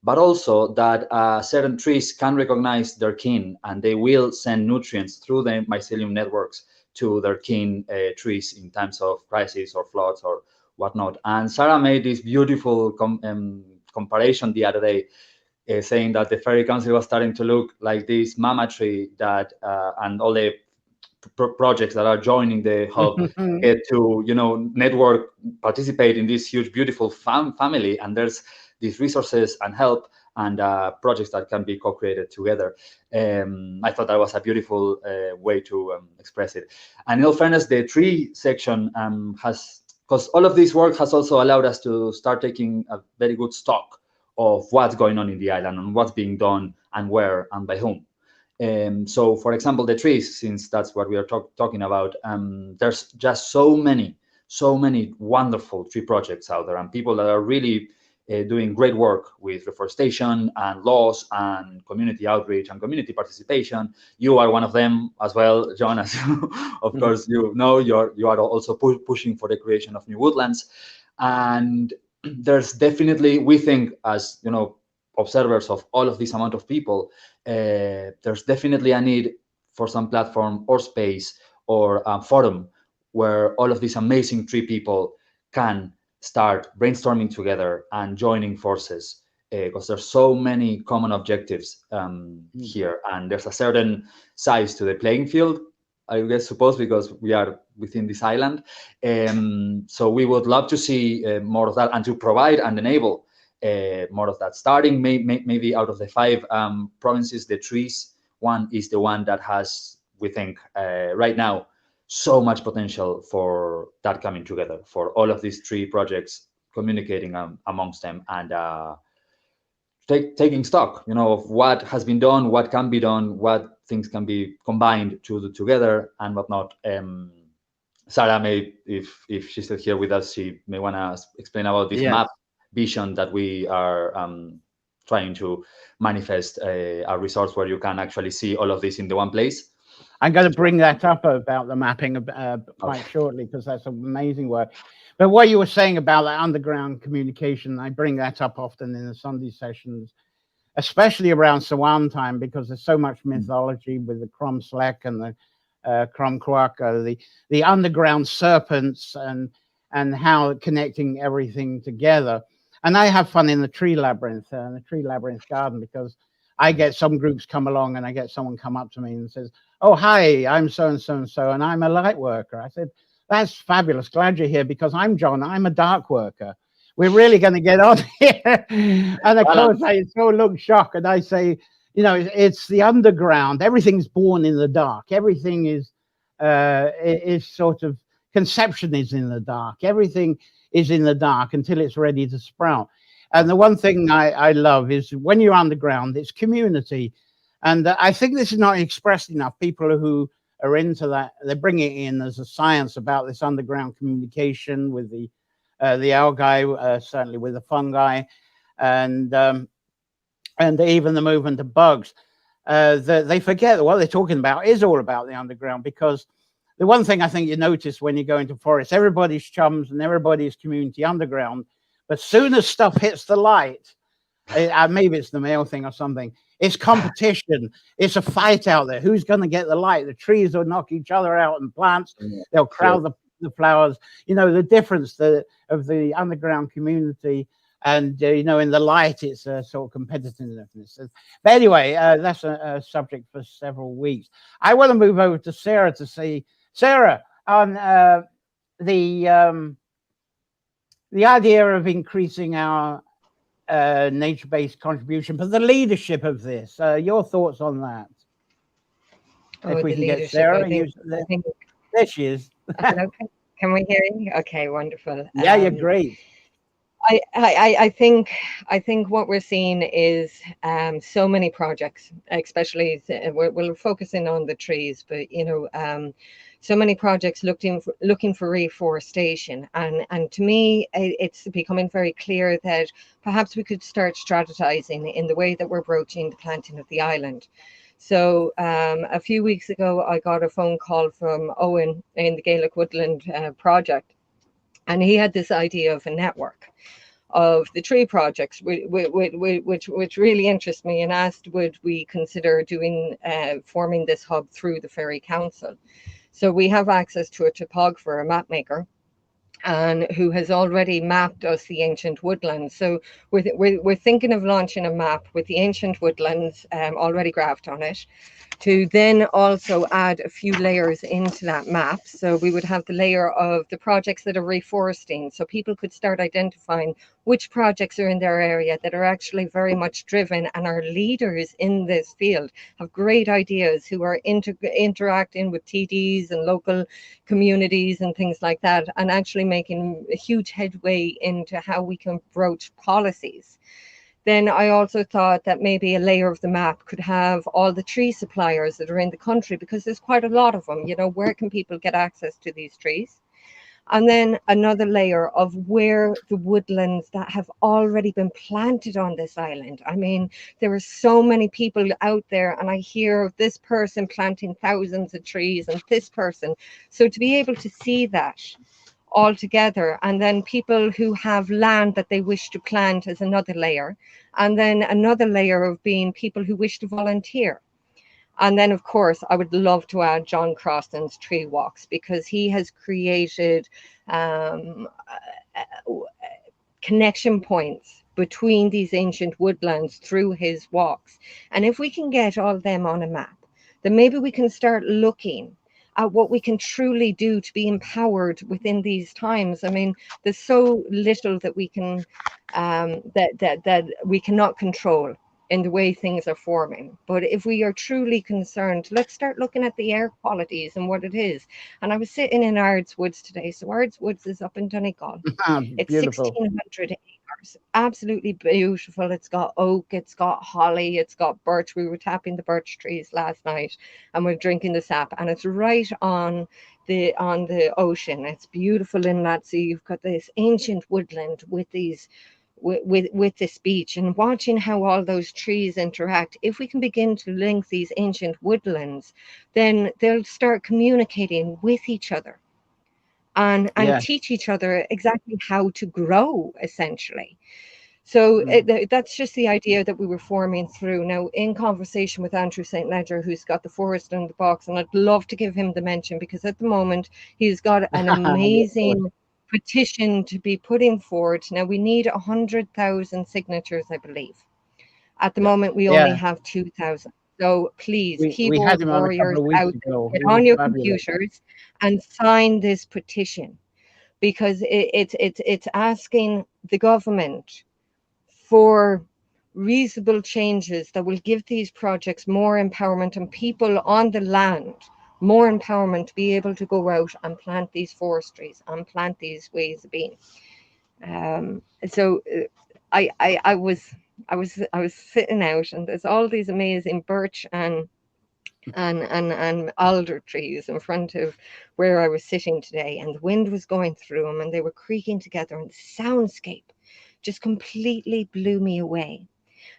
but also that certain trees can recognize their kin, and they will send nutrients through the mycelium networks to their kin trees in times of crisis or floods or whatnot. And Sarah made this beautiful comparison the other day, saying that the Fairy Council was starting to look like this mama tree that, and all the projects that are joining the hub get to, network, participate in this huge, beautiful family. And there's these resources and help and projects that can be co-created together. I thought that was a beautiful way to express it. And in all fairness, the tree section because all of this work has also allowed us to start taking a very good stock of what's going on in the island and what's being done and where and by whom. So, for example, the trees, since that's what we are talking about, there's just so many wonderful tree projects out there, and people that are really doing great work with reforestation and laws and community outreach and community participation. You are one of them as well, John, as of course you are also pushing for the creation of new woodlands. And there's definitely, we think, as observers of all of this amount of people, there's definitely a need for some platform or space or a forum where all of these amazing tree people can start brainstorming together and joining forces, because there's so many common objectives here, and there's a certain size to the playing field, I suppose, because we are within this island. So we would love to see more of that, and to provide and enable more of that. Starting maybe out of the 5 provinces, the trees one is the one that has, we think, right now, so much potential for that coming together, for all of these 3 projects communicating amongst them and taking stock, of what has been done, what can be done, what things can be combined together and whatnot. Sarah may, if she's still here with us, she may want to explain about this map vision that we are trying to manifest, a resource where you can actually see all of this in the one place. I'm going to bring that up about the mapping quite shortly, because that's amazing work. But what you were saying about that underground communication, I bring that up often in the Sunday sessions, especially around Sawan time, because there's so much mythology with the Cromslek and the Cromcroaca, the underground serpents, and how connecting everything together. And I have fun in the tree labyrinth garden, because I get some groups come along and I get someone come up to me and says, "Oh, hi, I'm so-and-so and so, and I'm a light worker." I said, "That's fabulous. Glad you're here, because I'm John. I'm a dark worker. We're really going to get on here." And of course, they still look shocked. And I say, it's the underground. Everything's born in the dark. Everything is sort of, conception is in the dark. Everything is in the dark until it's ready to sprout. And the one thing I love is when you're underground, it's community. And I think this is not expressed enough. People who are into that, they bring it in as a science about this underground communication with the algae, certainly with the fungi, and even the movement of bugs. They forget that what they're talking about is all about the underground, because the one thing I think you notice when you go into forests, everybody's chums and everybody's community underground. But soon as stuff hits the light, maybe it's the male thing or something, it's competition. It's a fight out there. Who's going to get the light? The trees will knock each other out, and plants, they'll crowd the flowers. The difference of the underground community, and in the light, it's a sort of competitiveness. But anyway, that's a subject for several weeks. I want to move over to Sarah to see, Sarah, on the idea of increasing our nature-based contribution, but the leadership of this. Your thoughts on that? If we can get Sarah, there she is. Okay. Can we hear you? Okay, wonderful. Yeah, you're great. I think what we're seeing is so many projects, especially we're focusing on the trees, but so many projects looking for reforestation, and to me it's becoming very clear that perhaps we could start strategizing in the way that we're approaching the planting of the island. So a few weeks ago I got a phone call from Owen in the Gaelic Woodland project, and he had this idea of a network of the tree projects, which really interests me, and asked would we consider doing forming this hub through the Ferry Council. So we have access to a topographer, a map maker, and who has already mapped us the ancient woodlands. So we're thinking of launching a map with the ancient woodlands already graphed on it, to then also add a few layers into that map. So we would have the layer of the projects that are reforesting, so people could start identifying which projects are in their area that are actually very much driven and are leaders in this field, have great ideas, who are interacting with TDs and local communities and things like that, and actually making a huge headway into how we can broach policies. Then I also thought that maybe a layer of the map could have all the tree suppliers that are in the country, because there's quite a lot of them. You know, where can people get access to these trees? And then another layer of where the woodlands that have already been planted on this island. I mean, there are so many people out there, and I hear of this person planting thousands of trees and this person. So to be able to see that all together, and then people who have land that they wish to plant as another layer, and then another layer of being people who wish to volunteer. And then, of course, I would love to add John Croston's tree walks, because he has created connection points between these ancient woodlands through his walks. And if we can get all of them on a map, then maybe we can start looking at what we can truly do to be empowered within these times. I mean, there's so little that we can that we cannot control in the way things are forming. But if we are truly concerned, let's start looking at the air qualities and what it is. And I was sitting in Ards Woods today. So Ards Woods is up in Donegal. It's Beautiful. 1,600 acres, absolutely beautiful. It's got oak, it's got holly, it's got birch. We were tapping the birch trees last night and we're drinking the sap, and it's right on the ocean. It's beautiful in that. So you've got this ancient woodland with these with this beach, and watching how all those trees interact. If we can begin to link these ancient woodlands, then they'll start communicating with each other and Yeah. teach each other exactly how to grow, essentially. So that's just the idea that we were forming through. Now, in conversation with Andrew St. Ledger, who's got the forest in the box, and I'd love to give him the mention, because at the moment he's got an amazing petition to be putting forward. Now, we need 100,000 signatures, I believe. At the moment, we only have 2,000. So please, we had keyboard him on a warriors couple of weeks out there, ago. get He was on your fabulous. computers and sign this petition, because it's asking the government for reasonable changes that will give these projects more empowerment, and people on the land more empowerment to be able to go out and plant these forestries and plant these ways of being. So I was sitting out, and there's all these amazing birch and alder trees in front of where I was sitting today, and the wind was going through them, and they were creaking together, and the soundscape just completely blew me away.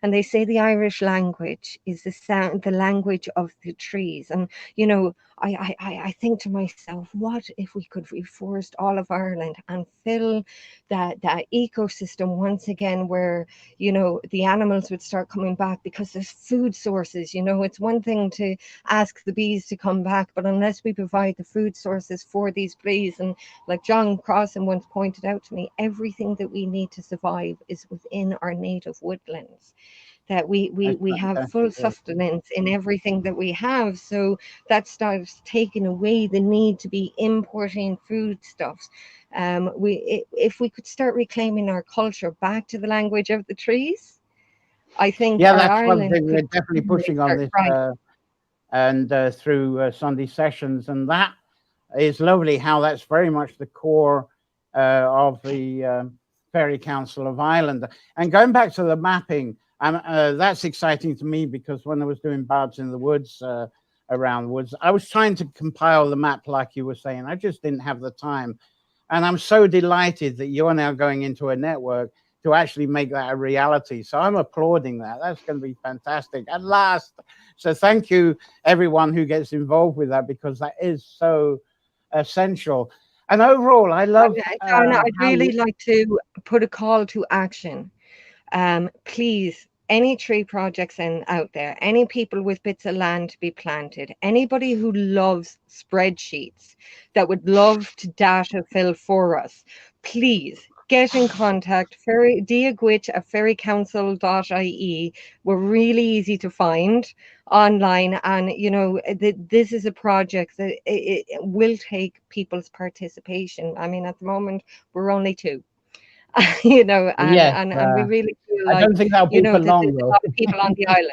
And they say the Irish language is the language of the trees. And, you know, I think to myself, what if we could reforest all of Ireland and fill that ecosystem once again, where, you know, the animals would start coming back because there's food sources. You know, it's one thing to ask the bees to come back, but unless we provide the food sources for these bees, and like John Crossan once pointed out to me, everything that we need to survive is within our native woodlands. That we have full sustenance in everything that we have. So that starts taking away the need to be importing foodstuffs. If we could start reclaiming our culture back to the language of the trees, I think that's one Ireland thing we're definitely pushing on this, and through Sunday sessions, and that is lovely. How that's very much the core of the Ferry Council of Ireland. And going back to the mapping, that's exciting to me, because when I was doing Bards in the Woods, around woods, I was trying to compile the map like you were saying. I just didn't have the time. And I'm so delighted that you're now going into a network to actually make that a reality. So I'm applauding that. That's going to be fantastic at last. So thank you, everyone who gets involved with that, because that is so essential. And overall, I love. Donna, I'd how really you- like to put a call to action. Please, any tree projects out there, any people with bits of land to be planted, anybody who loves spreadsheets that would love to data fill for us, please get in contact. Diagwit at ferrycouncil.ie. We're really easy to find online, and this is a project that it will take people's participation. I mean, at the moment we're only two. Yes, And we really feel I like, don't think that'll be for there's long, a though. lot of people on the island.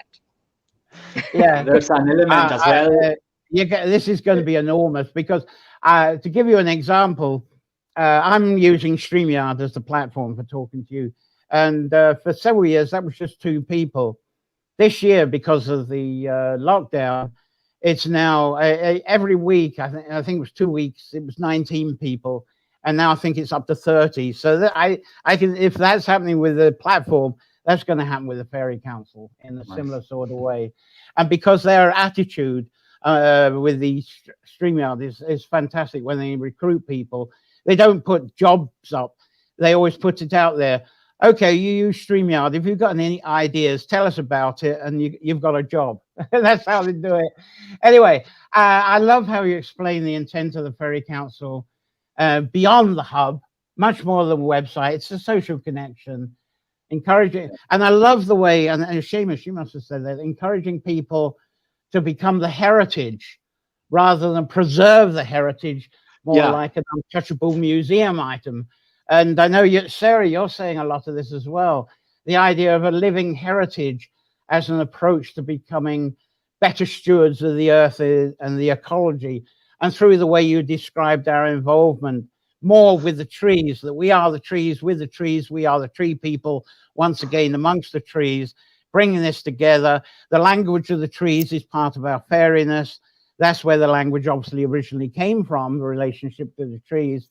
Yeah. There's an element as well. This is going to be enormous because to give you an example, I'm using StreamYard as the platform for talking to you. And for several years, that was just 2 people. This year, because of the lockdown, it's now every week, I think it was 2 weeks, it was 19 people. And now I think it's up to 30. So that I can, if that's happening with the platform, that's going to happen with the Fairy Council in a similar sort of way. And because their attitude with the StreamYard is fantastic. When they recruit people, they don't put jobs up. They always put it out there. Okay, you use StreamYard. If you've got any ideas, tell us about it, and you've got a job. That's how they do it. Anyway, I love how you explain the intent of the Fairy Council beyond the hub, much more than a website. It's a social connection, encouraging. And I love the way, and Seamus, you must have said that, encouraging people to become the heritage rather than preserve the heritage, more like an untouchable museum item. And I know Sarah, you're saying a lot of this as well. The idea of a living heritage as an approach to becoming better stewards of the earth and the ecology. And through the way you described our involvement more with the trees, that we are the trees, with the trees, we are the tree people, once again amongst the trees, bringing this together. The language of the trees is part of our fairiness. That's where the language obviously originally came from, the relationship to the trees.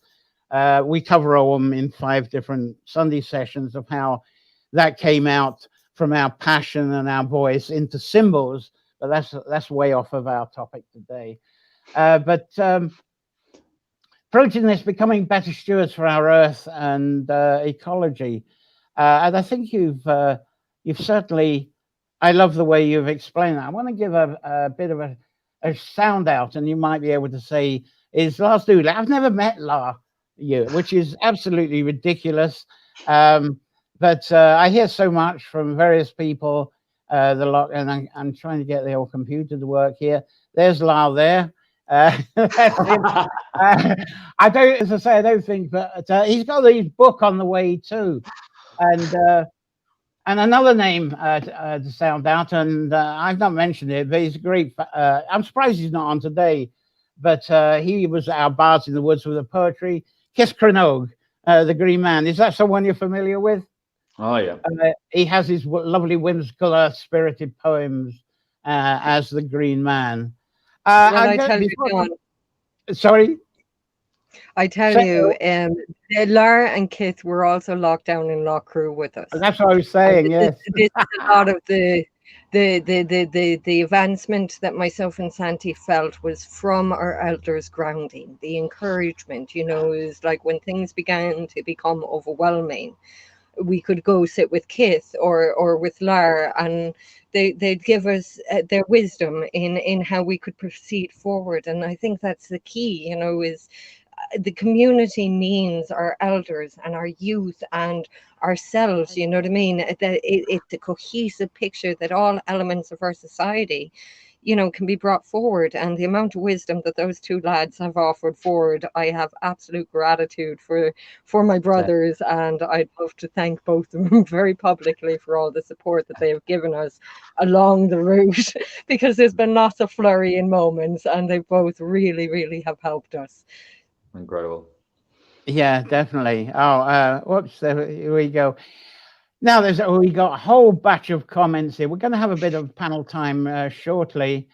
We cover them in 5 different Sunday sessions of how that came out from our passion and our voice into symbols, but that's way off of our topic today. But approaching this, becoming better stewards for our earth and ecology, and I think you've certainly, I love the way you've explained that. I want to give a bit of a sound out, and you might be able to say, is Lars Dooley. I've never met Lars, which is absolutely ridiculous. But I hear so much from various people, and I'm trying to get the old computer to work here. There's Lars there. I don't, as I say, I don't think, but he's got his book on the way too. And another name to sound out, and I've not mentioned it, but he's a great, I'm surprised he's not on today, but he was our Bards in the Woods with the poetry. Kiss Cranogue, the Green Man. Is that someone you're familiar with? Oh, yeah. He has his lovely whimsical earth-spirited poems as the Green Man. I tell you, John. Sorry? I tell you, Lara and Kith were also locked down in Loughcrew with us. That's what I was saying, yes. This is a lot of the advancement that myself and Santi felt was from our elders' grounding. The encouragement, is like when things began to become overwhelming, we could go sit with Kith or with Lara, and they'd give us their wisdom in how we could proceed forward. And I think that's the key, is the community means our elders and our youth and ourselves, you know what I mean? That it's a cohesive picture that all elements of our society, can be brought forward. And the amount of wisdom that those 2 lads have offered forward, I have absolute gratitude for my brothers, and I'd love to thank both of them very publicly for all the support that they have given us along the route, because there's been lots of flurrying moments, and they both really, really have helped us. Incredible. Yeah, definitely. Oh, whoops, here we go. Now we got a whole batch of comments here. We're going to have a bit of panel time shortly.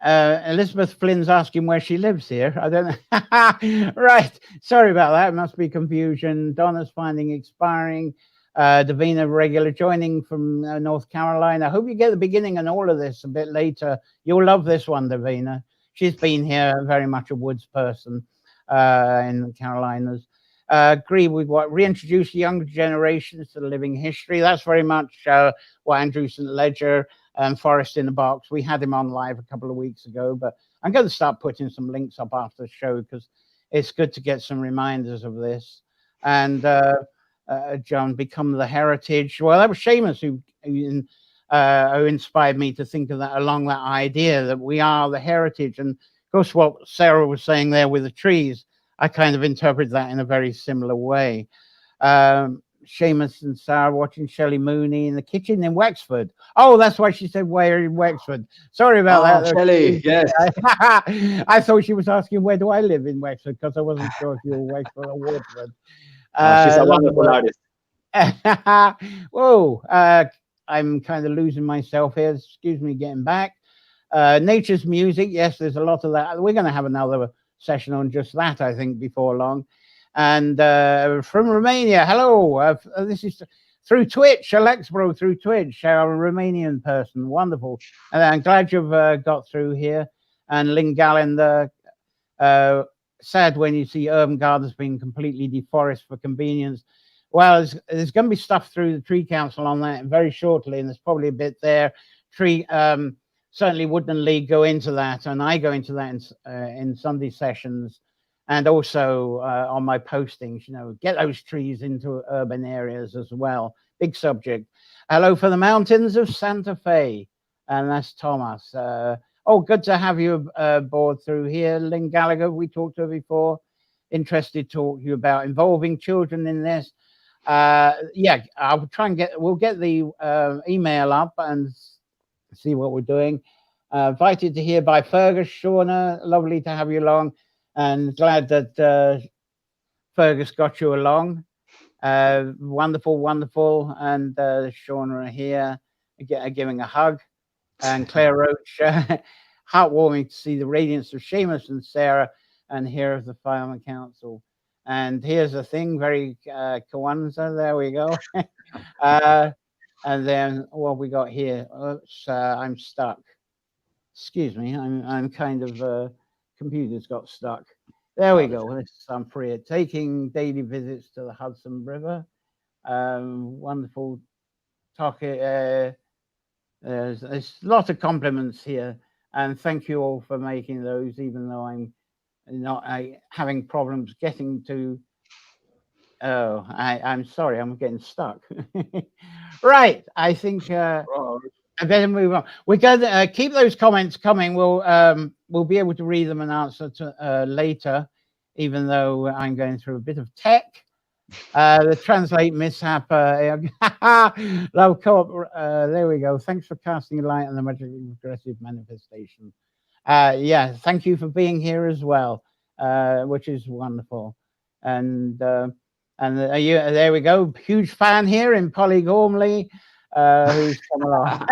Elizabeth Flynn's asking where she lives here. I don't know. Right. Sorry about that. It must be confusion. Donna's finding expiring. Davina regular joining from North Carolina. I hope you get the beginning and all of this a bit later. You'll love this one, Davina. she's been here, very much a woods person in the Carolinas. Agree with what reintroduce younger generations to the living history. That's very much what Andrew St. Ledger and Forest in the Box. We had him on live a couple of weeks ago, but I'm going to start putting some links up after the show because it's good to get some reminders of this. And John, become the heritage. Well, that was Seamus who inspired me to think of that along that idea that we are the heritage. And of course, what Sarah was saying there with the trees, I kind of interpret that in a very similar way. Seamus and Sarah watching Shelley Mooney in the kitchen in Wexford. Oh, that's why she said where in Wexford. Sorry about that. Shelley, yes. I thought she was asking where do I live in Wexford because I wasn't sure if you were Wexford or Waterford. She's a wonderful artist. Whoa, I'm kind of losing myself here. Excuse me, getting back. Nature's music. Yes, there's a lot of that. We're going to have another session on just that, I think, before long. And from Romania, hello. This is through Twitch, Alexbro through Twitch, our Romanian person. Wonderful. And I'm glad you've got through here. And Lynn Gallen, sad when you see urban gardens being completely deforested for convenience. Well, there's going to be stuff through the Tree Council on that very shortly, and there's probably a bit there. Certainly Woodland League go into that, and I go into that in Sunday sessions, and also on my postings, you know, get those trees into urban areas as well. Big subject. Hello for the mountains of Santa Fe, and that's Thomas. Oh, good to have you aboard through here. Lynn Gallagher, we talked to her before. Interested to talk to you about involving children in this. Yeah, I'll try and we'll get the email up and see what we're doing. Invited to hear by Fergus Shauna. Lovely to have you along, and glad that Fergus got you along. Wonderful, wonderful. And Shauna here giving a hug. And Claire Roach, heartwarming to see the radiance of Seamus and Sarah and hear of the Fireman Council. And here's the thing, very Kawanza, there we go. And then what we got here, oops, I'm stuck. Excuse me, I'm kind of, computer's got stuck. There we go, I'm free. Taking daily visits to the Hudson River. Wonderful talk. There's a lot of compliments here, and thank you all for making those, even though I'm not having problems getting to. Oh, I'm sorry, I'm getting stuck. Right, I think I better move on. We're going to keep those comments coming. We'll be able to read them and answer to, later, even though I'm going through a bit of tech. The translate mishap. Love co-op. There we go. Thanks for casting a light on the magically progressive manifestation. Yeah, thank you for being here as well, which is wonderful. And there we go. Huge fan here in Polly Gormley, who's come along.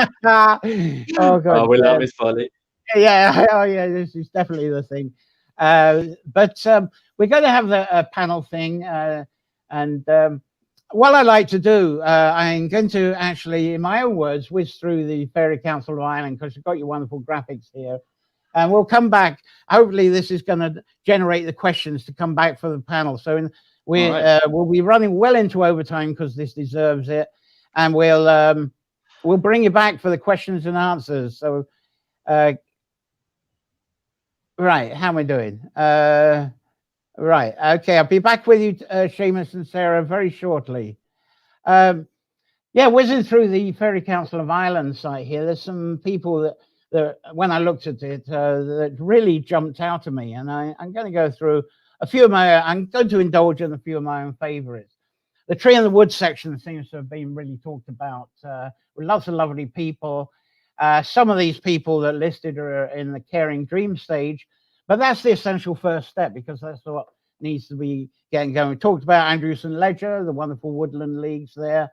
Oh God, we love Miss Polly. Yeah, oh yeah, this is definitely the thing. But we're going to have the panel thing. And what I like to do, I'm going to actually, in my own words, whiz through the Fairy Council of Ireland because you've got your wonderful graphics here. And we'll come back. Hopefully this is going to generate the questions to come back for the panel. So we'll be running well into overtime because this deserves it. And we'll bring you back for the questions and answers. So, right, how am I doing? Right. Okay. I'll be back with you, Seamus and Sarah, very shortly. Yeah, whizzing through the Fairy Council of Ireland site here, there's some people that when I looked at it, that really jumped out at me. And I'm going to go through a few of I'm going to indulge in a few of my own favorites. The Tree in the Wood section seems to have been really talked about with lots of lovely people. Some of these people that listed are in the caring dream stage. But that's the essential first step because that's what needs to be getting going. We talked about Andrew St. Ledger, the wonderful Woodland Leagues there.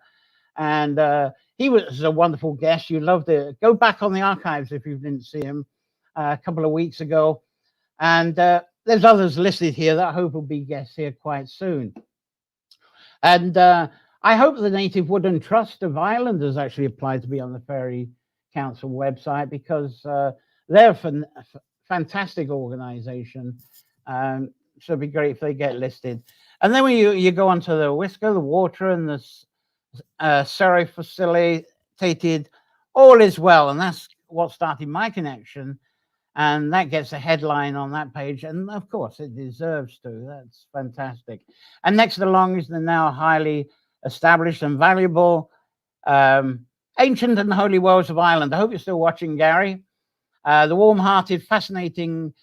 And he was a wonderful guest. You loved it. Go back on the archives if you didn't see him a couple of weeks ago. And there's others listed here that I hope will be guests here quite soon. And I hope the Native Woodland Trust of Ireland has actually applied to be on the Fairy Council website because they're fantastic organization. So it'd be great if they get listed. And then when you go onto the Whisker, the water, and the Saraí facilitated, all is well. And that's what started my connection. And that gets a headline on that page. And of course, it deserves to. That's fantastic. And next along is the now highly established and valuable Ancient and Holy Wells of Ireland. I hope you're still watching, Gary. The warm-hearted, fascinating,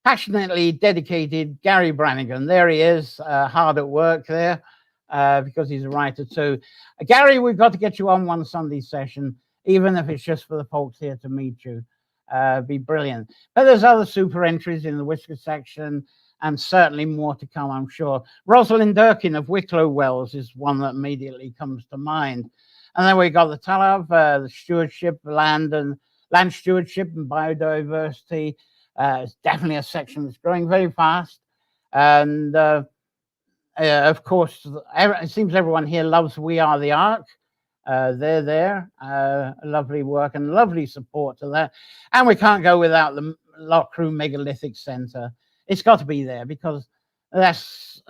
passionately dedicated Gary Brannigan. There he is, hard at work there, because he's a writer too. Gary, we've got to get you on one Sunday session, even if it's just for the folks here to meet you. Be brilliant. But there's other super entries in the Whisker section, and certainly more to come, I'm sure. Rosalind Durkin of Wicklow Wells is one that immediately comes to mind. And then we got the Talav, the stewardship, land stewardship and biodiversity. It's definitely a section that's growing very fast. And of course, it seems everyone here loves We Are the Ark. They're there. Lovely work and lovely support to that. And we can't go without the Loughcrew Megalithic Centre. It's got to be there because this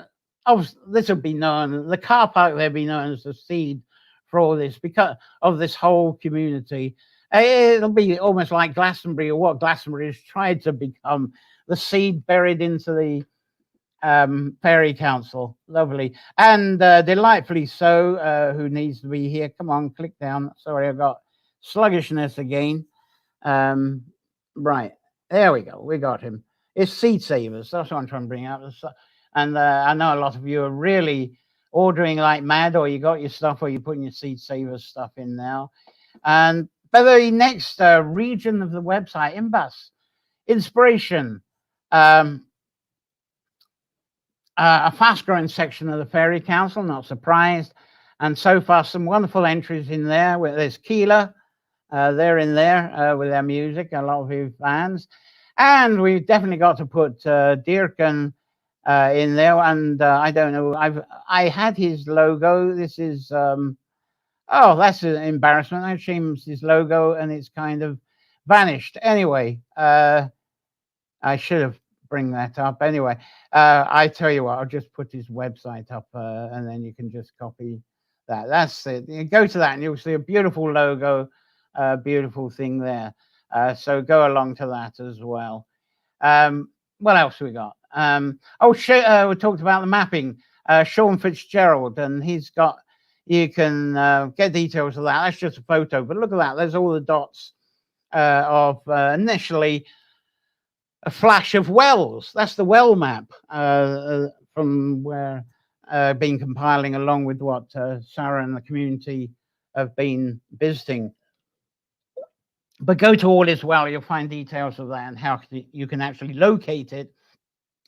will be known, the car park there will be known as the seed for all this, because of this whole community. It'll be almost like Glastonbury, or what Glastonbury has tried to become, the seed buried into the Fairy Council. Lovely. And delightfully so. Who needs to be here? Come on, click down. Sorry, I've got sluggishness again. Right, there we go. We got him. It's Seed Savers. That's what I'm trying to bring up. And I know a lot of you are really ordering like mad, or you got your stuff, or you're putting your Seed Savers stuff in now. And by the next region of the website, Imbas, inspiration, a fast-growing section of the Fairy Council, not surprised. And so far, some wonderful entries in there. There's Keela, they're in there with their music, a lot of you fans. And we've definitely got to put Dearkin in there. And I don't know, I had his logo. This is, oh, that's an embarrassment. I changed his logo and it's kind of vanished. Anyway, I should have bring that up. Anyway, I tell you what, I'll just put his website up and then you can just copy that. That's it. You go to that and you'll see a beautiful logo, beautiful thing there. So go along to that as well. What else we got? We talked about the mapping. Sean Fitzgerald, and he's got, you can get details of that. That's just a photo, but look at that. There's all the dots of initially a flash of wells. That's the well map from where been compiling along with what Sarah and the community have been visiting. But go to All Is Well, you'll find details of that and how you can actually locate it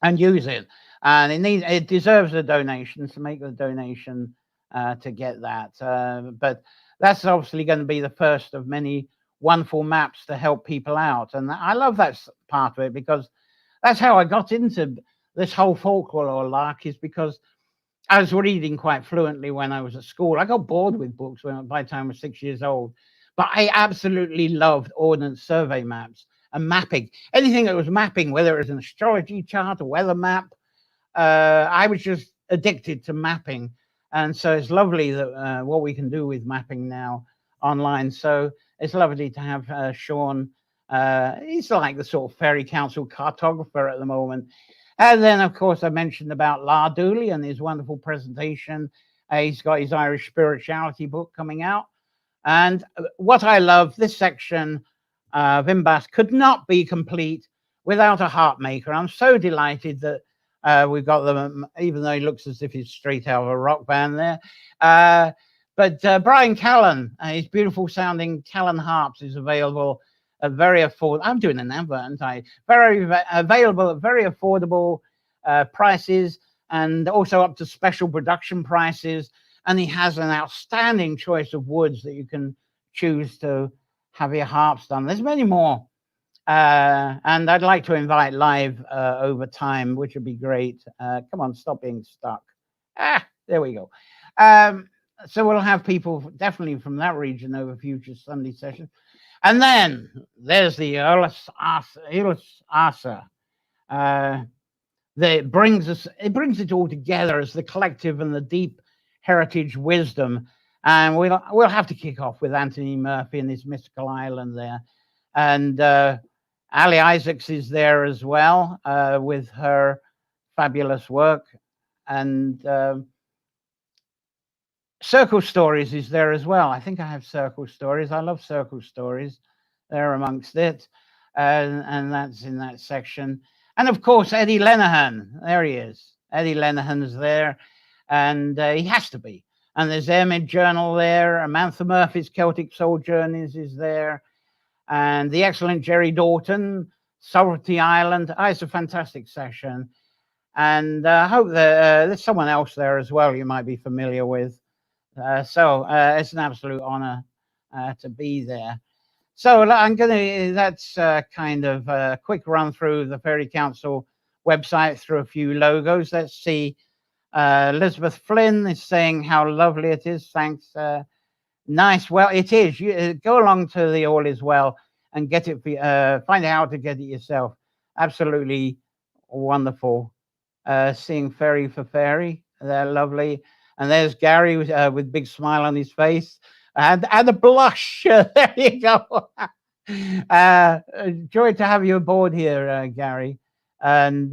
and use it. And it deserves a donation, so make the donation to get that. But that's obviously going to be the first of many wonderful maps to help people out. And I love that part of it, because that's how I got into this whole folklore lark, is because I was reading quite fluently when I was at school. I got bored with books by the time I was 6 years old. But I absolutely loved Ordnance Survey maps and mapping. Anything that was mapping, whether it was an astrology chart, a weather map, I was just addicted to mapping. And so it's lovely that what we can do with mapping now online. So it's lovely to have Sean. He's like the sort of Fairy Council cartographer at the moment. And then, of course, I mentioned about La Dooley and his wonderful presentation. He's got his Irish Spirituality book coming out. And what I love, this section of Imbas could not be complete without a harp maker. I'm so delighted that we've got them, even though he looks as if he's straight out of a rock band there. But Brian Callan, his beautiful sounding Callan harps is available at very affordable. I'm doing an advert, aren't I? Very available at very affordable prices, and also up to special production prices. And he has an outstanding choice of woods that you can choose to have your harps done. There's many more. And I'd like to invite live over time, which would be great. Come on, stop being stuck. There we go. So we'll have people definitely from that region over future Sunday sessions. And then there's the Eolus Asa. That brings it all together as the collective and the deep heritage wisdom. And we'll have to kick off with Anthony Murphy and his mystical island there. And Ali Isaacs is there as well with her fabulous work. And Circle Stories is there as well. I think I have Circle Stories. I love Circle Stories. They're amongst it. And that's in that section. And of course, Eddie Lenihan. There he is. Eddie Lenihan's there. And he has to be. And there's Airmid Journal there. Amantha Murphy's Celtic Soul Journeys is there. And the excellent Jerry Doughton, Sovereignty Island. It's a fantastic session. And I hope that there's someone else there as well you might be familiar with. So it's an absolute honor to be there. So that's kind of a quick run through the Fairy Council website through a few logos. Let's see. Elizabeth Flynn is saying how lovely it is. Thanks. Nice. Well, it is. You go along to the All Is Well and get it. Find out how to get it yourself. Absolutely wonderful. Seeing Fairy for Fairy. They're lovely. And there's Gary with big smile on his face and a blush. There you go. Joy to have you aboard here, Gary. And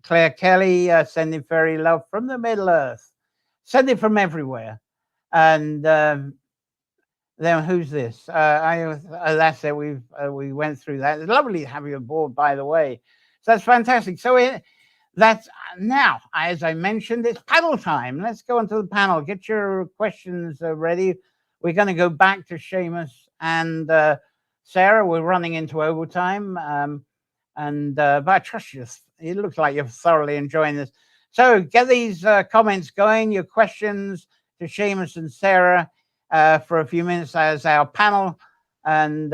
Claire Kelly sending fairy love from the Middle Earth. Send it from everywhere. And then who's this? That's it. We went through that. It's lovely to have you aboard, by the way. So that's fantastic. So that's now, as I mentioned, it's panel time. Let's go on to the panel. Get your questions ready. We're going to go back to Seamus and Sarah. We're running into overtime. But I trust you. It looks like you're thoroughly enjoying this. So get these comments going, your questions to Seamus and Sarah for a few minutes as our panel. And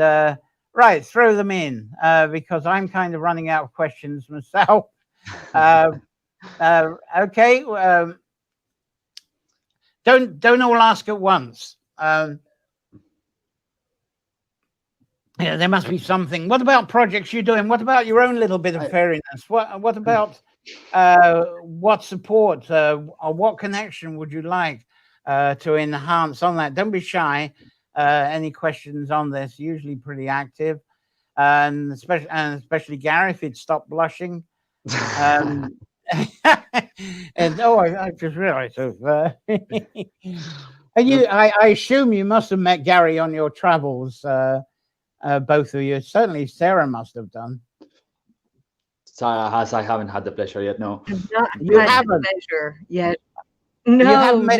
right, throw them in because I'm kind of running out of questions myself. Okay. Don't all ask at once. Yeah, there must be something. What about projects you're doing? What about your own little bit of fairiness? What about what support or what connection would you like to enhance on that? Don't be shy. Any questions on this? Usually pretty active, and especially Gary, if he'd stop blushing. And I just realized. And I assume you must have met Gary on your travels, both of you. Certainly Sarah must have done. Sarah has. I haven't had the pleasure yet. No, you haven't the pleasure yet. No, but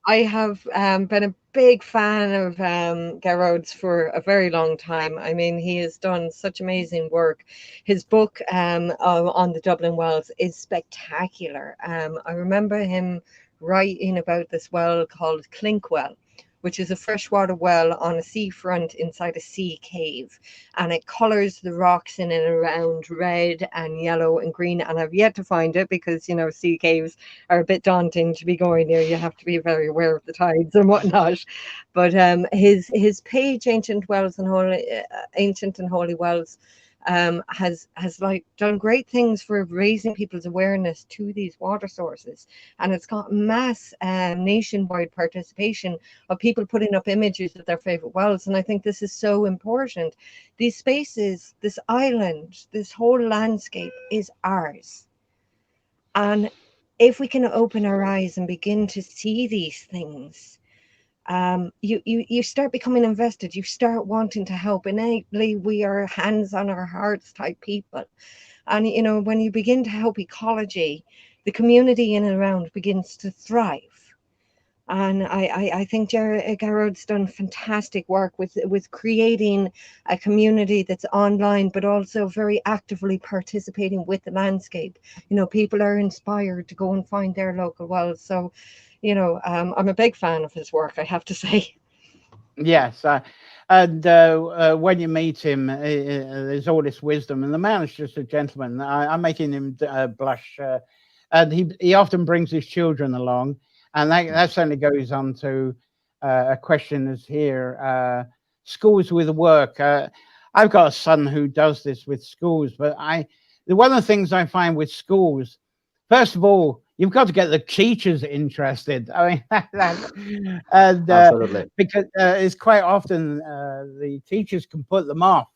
I have been a big fan of Gearóid's for a very long time. I mean, he has done such amazing work. His book on the Dublin wells is spectacular. I remember him writing about this well called Clinkwell, which is a freshwater well on a seafront inside a sea cave. And it colours the rocks in and around red and yellow and green. And I've yet to find it because, you know, sea caves are a bit daunting to be going near. You have to be very aware of the tides and whatnot. But his page, Ancient and Holy Wells, has like done great things for raising people's awareness to these water sources, and it's got mass nationwide participation of people putting up images of their favorite wells. And I think this is so important. These spaces, this island, this whole landscape is ours, and if we can open our eyes and begin to see these things, you start becoming invested. You start wanting to help. Innately, we are hands on our hearts type people. And, you know, when you begin to help ecology, the community in and around begins to thrive. And I think Gearóid's done fantastic work with creating a community that's online, but also very actively participating with the landscape. You know, people are inspired to go and find their local wells. So, you know, I'm a big fan of his work, I have to say. Yes, and when you meet him, there's all this wisdom, and the man is just a gentleman. I'm making him blush, and he often brings his children along, and that certainly goes on to a question is here. schools with work. I've got a son who does this with schools, but one of the things I find with schools, first of all, you've got to get the teachers interested. I mean, and Absolutely. because it's quite often the teachers can put them off.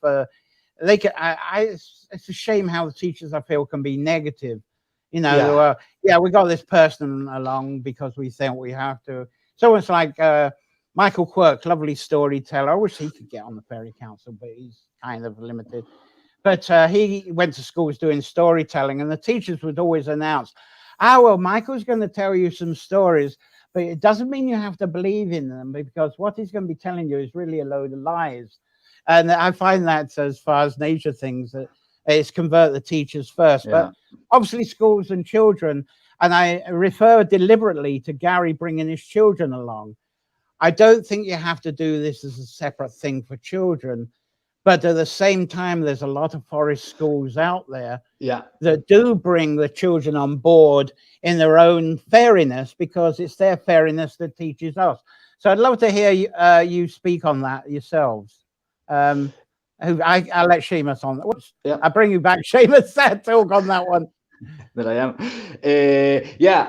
They can. It's a shame how the teachers, I feel, can be negative. You know, yeah, we got this person along because we think we have to. So it's like Michael Quirk, lovely storyteller. I wish he could get on the Fairy Council, but he's kind of limited. But he went to schools doing storytelling, and the teachers would always announce, well, Michael's going to tell you some stories, but it doesn't mean you have to believe in them, because what he's going to be telling you is really a load of lies. And I find that as far as nature things, that it's convert the teachers first. But obviously schools and children, and I refer deliberately to Gary bringing his children along. I don't think you have to do this as a separate thing for children. But at the same time, there's a lot of forest schools out there that do bring the children on board in their own fairiness, because it's their fairiness that teaches us. So I'd love to hear you speak on that yourselves. I'll let Seamus on. I bring you back, Seamus. Talk on that one. That I am.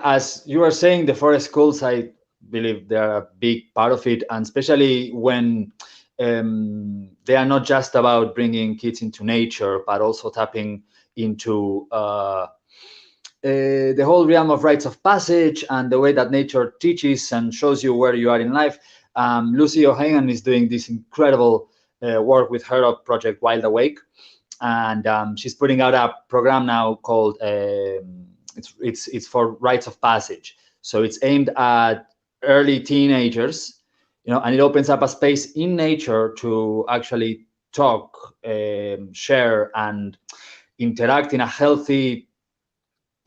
As you were saying, the forest schools, I believe they're a big part of it, and especially when they are not just about bringing kids into nature, but also tapping into the whole realm of rites of passage and the way that nature teaches and shows you where you are in life. Lucy O'Hagan is doing this incredible work with her project Wild Awake, and she's putting out a program now called it's for rites of passage. So it's aimed at early teenagers, and it opens up a space in nature to actually talk, share, and interact in a healthy,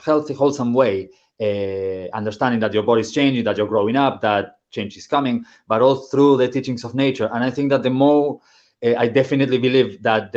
wholesome way, understanding that your body's changing, that you're growing up, that change is coming, but all through the teachings of nature. And I think that the more, I definitely believe that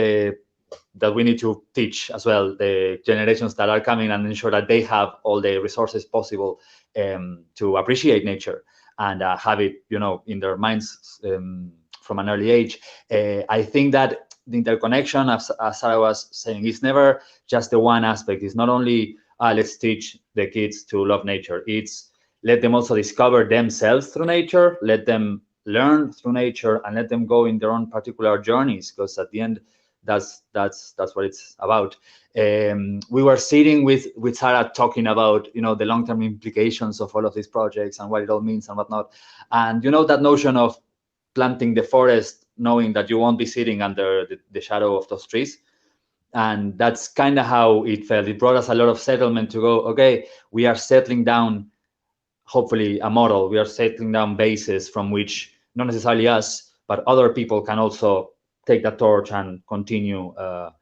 that we need to teach as well the generations that are coming and ensure that they have all the resources possible to appreciate nature and have it, in their minds from an early age. I think that the interconnection, as Sarah was saying, is never just the one aspect. It's not only let's teach the kids to love nature. It's let them also discover themselves through nature, let them learn through nature, and let them go in their own particular journeys, because at the end, that's what it's about. We were sitting with Sarah talking about the long-term implications of all of these projects and what it all means and whatnot. And that notion of planting the forest, knowing that you won't be sitting under the shadow of those trees. And that's kind of how it felt. It brought us a lot of settlement to go, okay, we are settling down, hopefully a model. We are settling down bases from which not necessarily us, but other people can also take that torch and continue a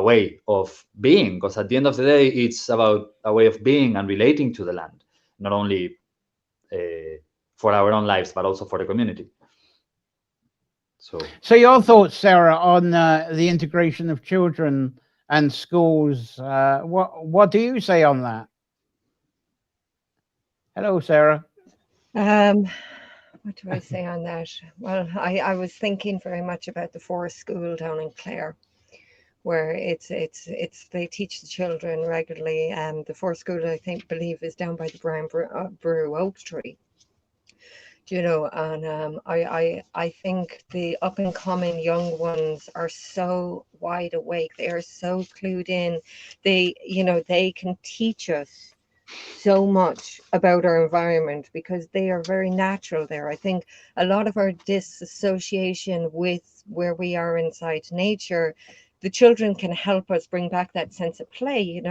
way of being. Because at the end of the day, it's about a way of being and relating to the land, not only for our own lives, but also for the community. So your thoughts, Sarah, on the integration of children and schools. What do you say on that? Hello, Sarah. What do I say on that? Well, I was thinking very much about the forest school down in Clare, where it's they teach the children regularly. And the forest school, I believe, is down by the Brown Brew Oak Tree. And I think the up and coming young ones are so wide awake. They are so clued in. They can teach us so much about our environment because they are very natural there. I think a lot of our disassociation with where we are inside nature, the children can help us bring back that sense of play.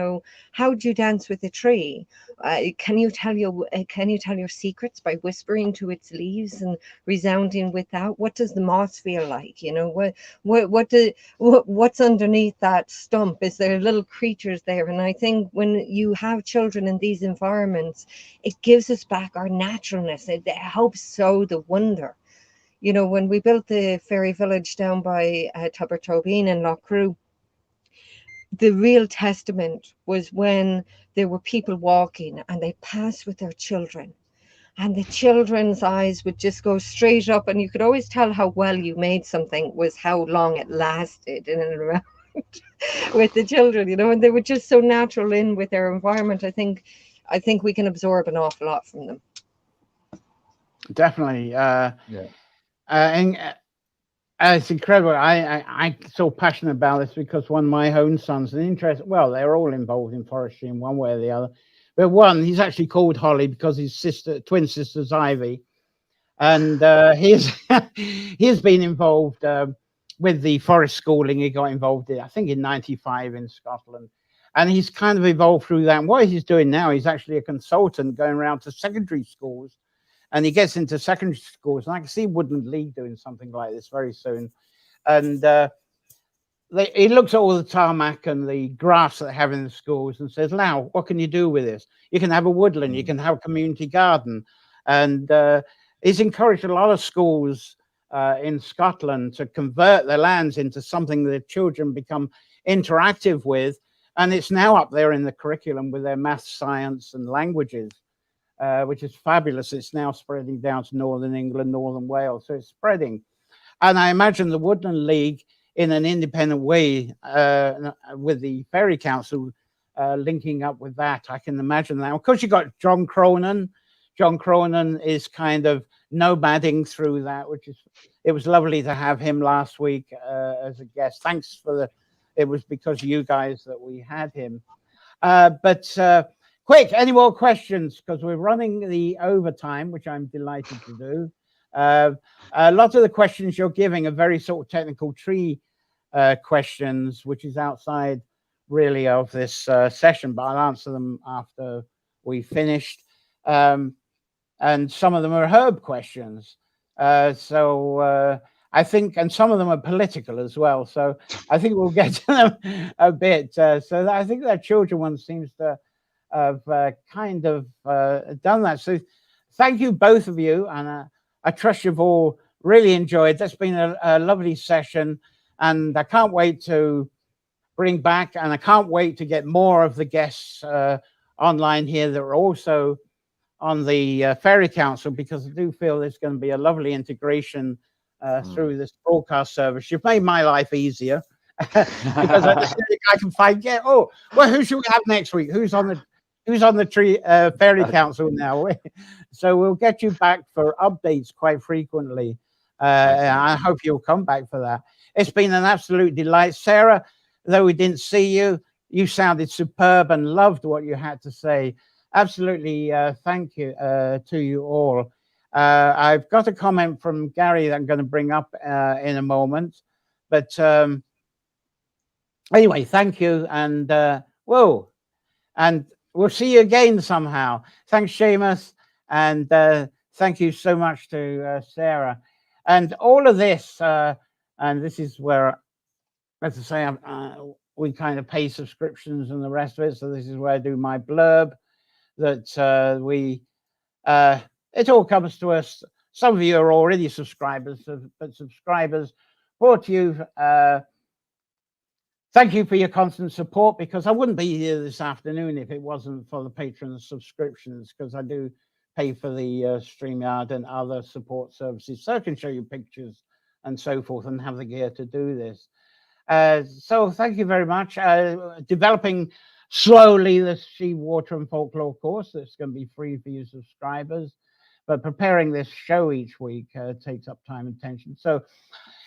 How do you dance with a tree? Can you tell your secrets by whispering to its leaves and resounding with that? What does the moss feel like? What's underneath that stump? Is there little creatures there? And I think when you have children in these environments, it gives us back our naturalness. It helps sow the wonder. When we built the fairy village down by Tubertobeen in Loughcrew, the real testament was when there were people walking and they passed with their children and the children's eyes would just go straight up, and you could always tell how well you made something was how long it lasted in and around with the children, you know, and they were just so natural in with their environment. I think we can absorb an awful lot from them. Definitely. Yeah. And it's incredible. I'm so passionate about this because one of my own sons, they're all involved in forestry in one way or the other. But one, he's actually called Holly because his twin sister's Ivy. And he's been involved with the forest schooling. He got involved in, I think, in '95 in Scotland. And he's kind of evolved through that. And what he's doing now, he's actually a consultant going around to secondary schools. And he gets into secondary schools. And I can see Woodland League doing something like this very soon. And he looks at all the tarmac and the grass that they have in the schools and says, now, what can you do with this? You can have a woodland. You can have a community garden. And he's encouraged a lot of schools in Scotland to convert their lands into something that children become interactive with. And it's now up there in the curriculum with their maths, science, and languages, which is fabulous. It's now spreading down to Northern England, Northern Wales. So it's spreading. And I imagine the Woodland League, in an independent way, with the Fairy Council linking up with that. I can imagine that. Of course, you've got John Cronin. John Cronin is kind of nomading through that, it was lovely to have him last week as a guest. Thanks for it was because of you guys that we had him. But quick, any more questions? Because we're running the overtime, which I'm delighted to do. A lot of the questions you're giving are very sort of technical tree questions, which is outside really of this session, but I'll answer them after we finished. And some of them are herb questions. I think, and some of them are political as well. So I think we'll get to them a bit. I think that children one seems to have kind of done that. So thank you, both of you. And I trust you've all really enjoyed. That's been a lovely session. And I can't wait to bring back, and I can't wait to get more of the guests online here that are also on the Fairy Council, because I do feel there's going to be a lovely integration through this broadcast service. You've made my life easier because I can find, who should we have next week? Who's on the tree Fairy Council now? So we'll get you back for updates quite frequently. I hope you'll come back for that. It's been an absolute delight. Sarah, though we didn't see you, you sounded superb and loved what you had to say. Absolutely. Thank you to you all. I've got a comment from Gary that I'm going to bring up in a moment. But anyway, thank you. And and we'll see you again somehow. Thanks, Seamus. And thank you so much to Sarah. And all of this, and this is where, as I say, we kind of pay subscriptions and the rest of it. So this is where I do my blurb. That it all comes to us. Some of you are already subscribers, but subscribers, brought to you. Thank you for your constant support, because I wouldn't be here this afternoon if it wasn't for the patron subscriptions, because I do pay for the StreamYard and other support services, so I can show you pictures and so forth and have the gear to do this. So thank you very much. Developing slowly the Sea, Water and Folklore course that's going to be free for you subscribers, but preparing this show each week takes up time and attention. So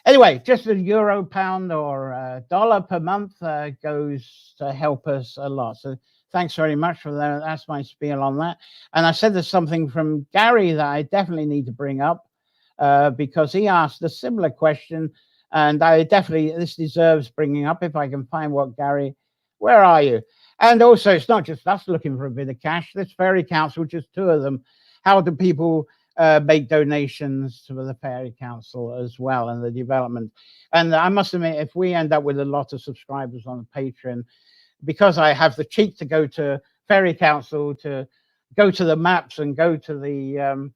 anyway, just £1, pound or $1 per month goes to help us a lot. So thanks very much for that. That's my spiel on that. And I said there's something from Gary that I definitely need to bring up because he asked a similar question. And this deserves bringing up if I can find Gary, where are you? And also, it's not just us looking for a bit of cash. This Fairy Council, just two of them. How do people make donations to the Fairy Council as well and the development? And I must admit, if we end up with a lot of subscribers on the Patreon, because I have the cheek to go to Fairy Council, to go to the maps and go to the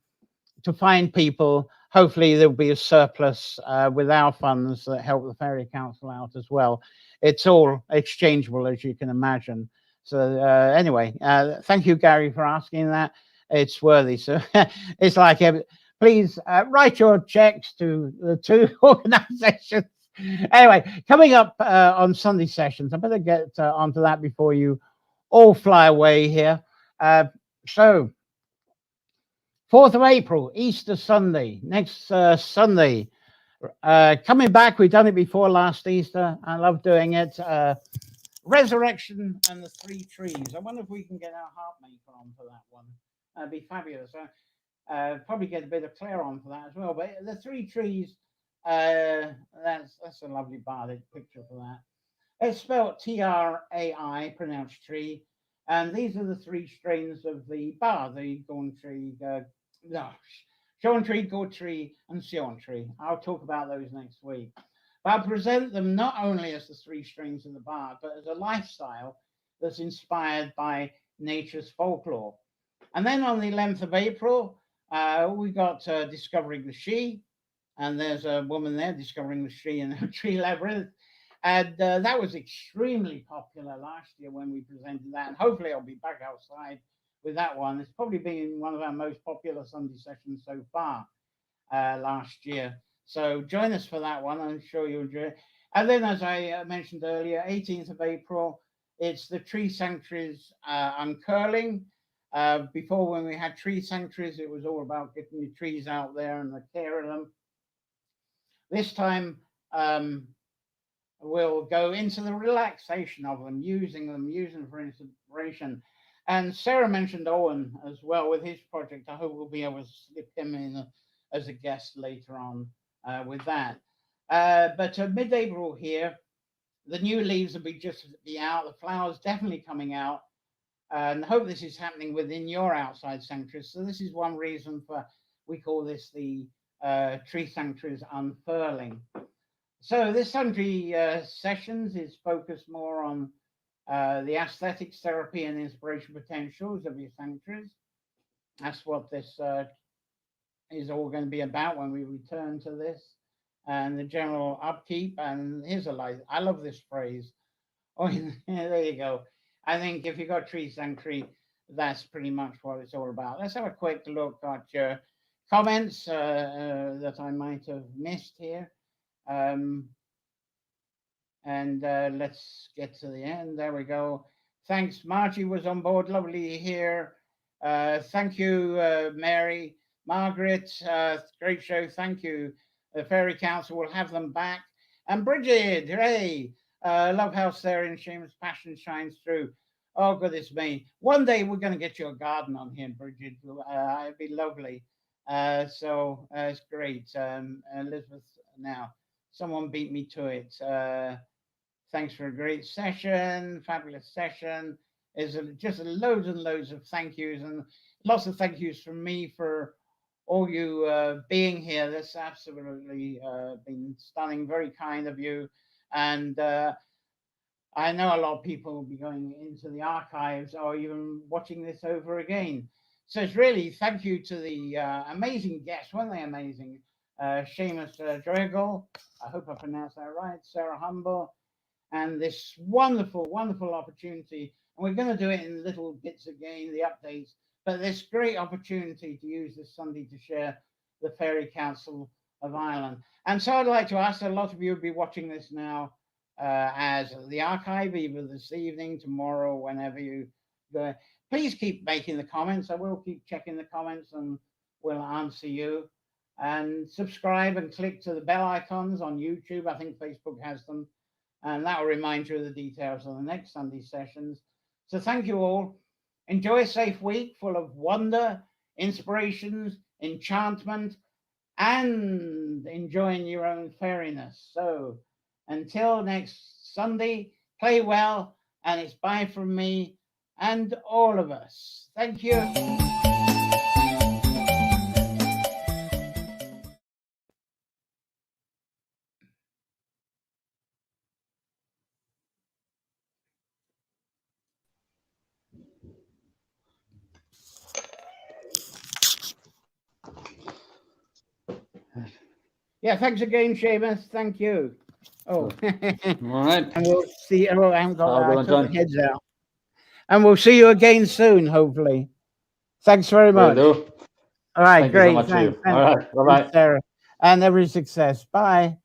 to find people, hopefully there'll be a surplus with our funds that help the Fairy Council out as well. It's all exchangeable, as you can imagine. So anyway, thank you, Gary, for asking that. it's worthy. So it's like, please write your checks to the two organizations. Anyway, coming up on Sunday Sessions, I better get onto that before you all fly away here. So 4th of April, Easter Sunday, next Sunday. Coming back, we've done it before last Easter. I love doing it. Resurrection and the Three Trees. I wonder if we can get our harp maker on for that one. That'd be fabulous. Probably get a bit of Claire on for that as well. But the Three Trees, that's a lovely bardic picture for that. It's spelled Trai, pronounced tree. And these are the three strains of the bar, the Gaunt Tree, Sean Tree, Gourd Tree, and Sion Tree. I'll talk about those next week. But I'll present them not only as the three strains of the bard, but as a lifestyle that's inspired by nature's folklore. And then on the 11th of April, we got Discovering the She. And there's a woman there discovering the She in a tree labyrinth. And that was extremely popular last year when we presented that. And hopefully I'll be back outside with that one. It's probably been one of our most popular Sunday sessions so far last year. So join us for that one. I'm sure you'll enjoy it. And then, as I mentioned earlier, 18th of April, it's the Tree Sanctuaries uncurling. Before, when we had tree sanctuaries, it was all about getting the trees out there and the care of them. This time, we'll go into the relaxation of them, using them for inspiration. And Sarah mentioned Owen as well with his project. I hope we'll be able to slip him in as a guest later on with that. But mid-April here, the new leaves will just be out. The flowers definitely coming out. And I hope this is happening within your outside sanctuaries. So this is one reason for, we call this the Tree Sanctuaries Unfurling. So this Sunday Sessions is focused more on the aesthetics, therapy, and inspiration potentials of your sanctuaries. That's what this is all going to be about when we return to this. And the general upkeep. And here's a light. I love this phrase. Oh, there you go. I think if you've got Tree Sanctuary, that's pretty much what it's all about. Let's have a quick look at your comments that I might have missed here. And let's get to the end. There we go. Thanks. Margie was on board. Lovely to hear. Thank you, Mary. Margaret, great show. Thank you. The Fairy Council will have them back. And Bridget, hooray. Love how Sarah and Seamus' passion shines through. Oh, goodness me. One day we're going to get you a garden on here, Bridget. It'd be lovely. So it's great. Elizabeth, now, someone beat me to it. Thanks for a great session, fabulous session. There's just loads and loads of thank yous and lots of thank yous from me for all you being here. That's absolutely been stunning, very kind of you. And I know a lot of people will be going into the archives or even watching this over again. So it's really thank you to the amazing guests. Weren't they amazing? Seamus Dragal, I hope I pronounced that right, Sarah Humble, and this wonderful, wonderful opportunity. And we're going to do it in little bits again, the updates, but this great opportunity to use this Sunday to share the Fairy Council of Ireland. And so I'd like to ask, a lot of you will be watching this now as the archive, either this evening, tomorrow, whenever you go. Please keep making the comments. I will keep checking the comments and we'll answer you. And subscribe and click to the bell icons on YouTube. I think Facebook has them. And that will remind you of the details of the next Sunday sessions. So thank you all. Enjoy a safe week full of wonder, inspirations, enchantment, and enjoying your own fairiness. So until next Sunday, play well, and it's bye from me and all of us. Thank you. Yeah, thanks again, Seamus. Thank you. Oh, all right. And we'll see. Oh, I haven't got I took the heads out. And we'll see you again soon, hopefully. Thanks very Will much. do. All right, Thank great. you so much to Thanks. you. All right, bye-bye. Sarah. And every success. Bye.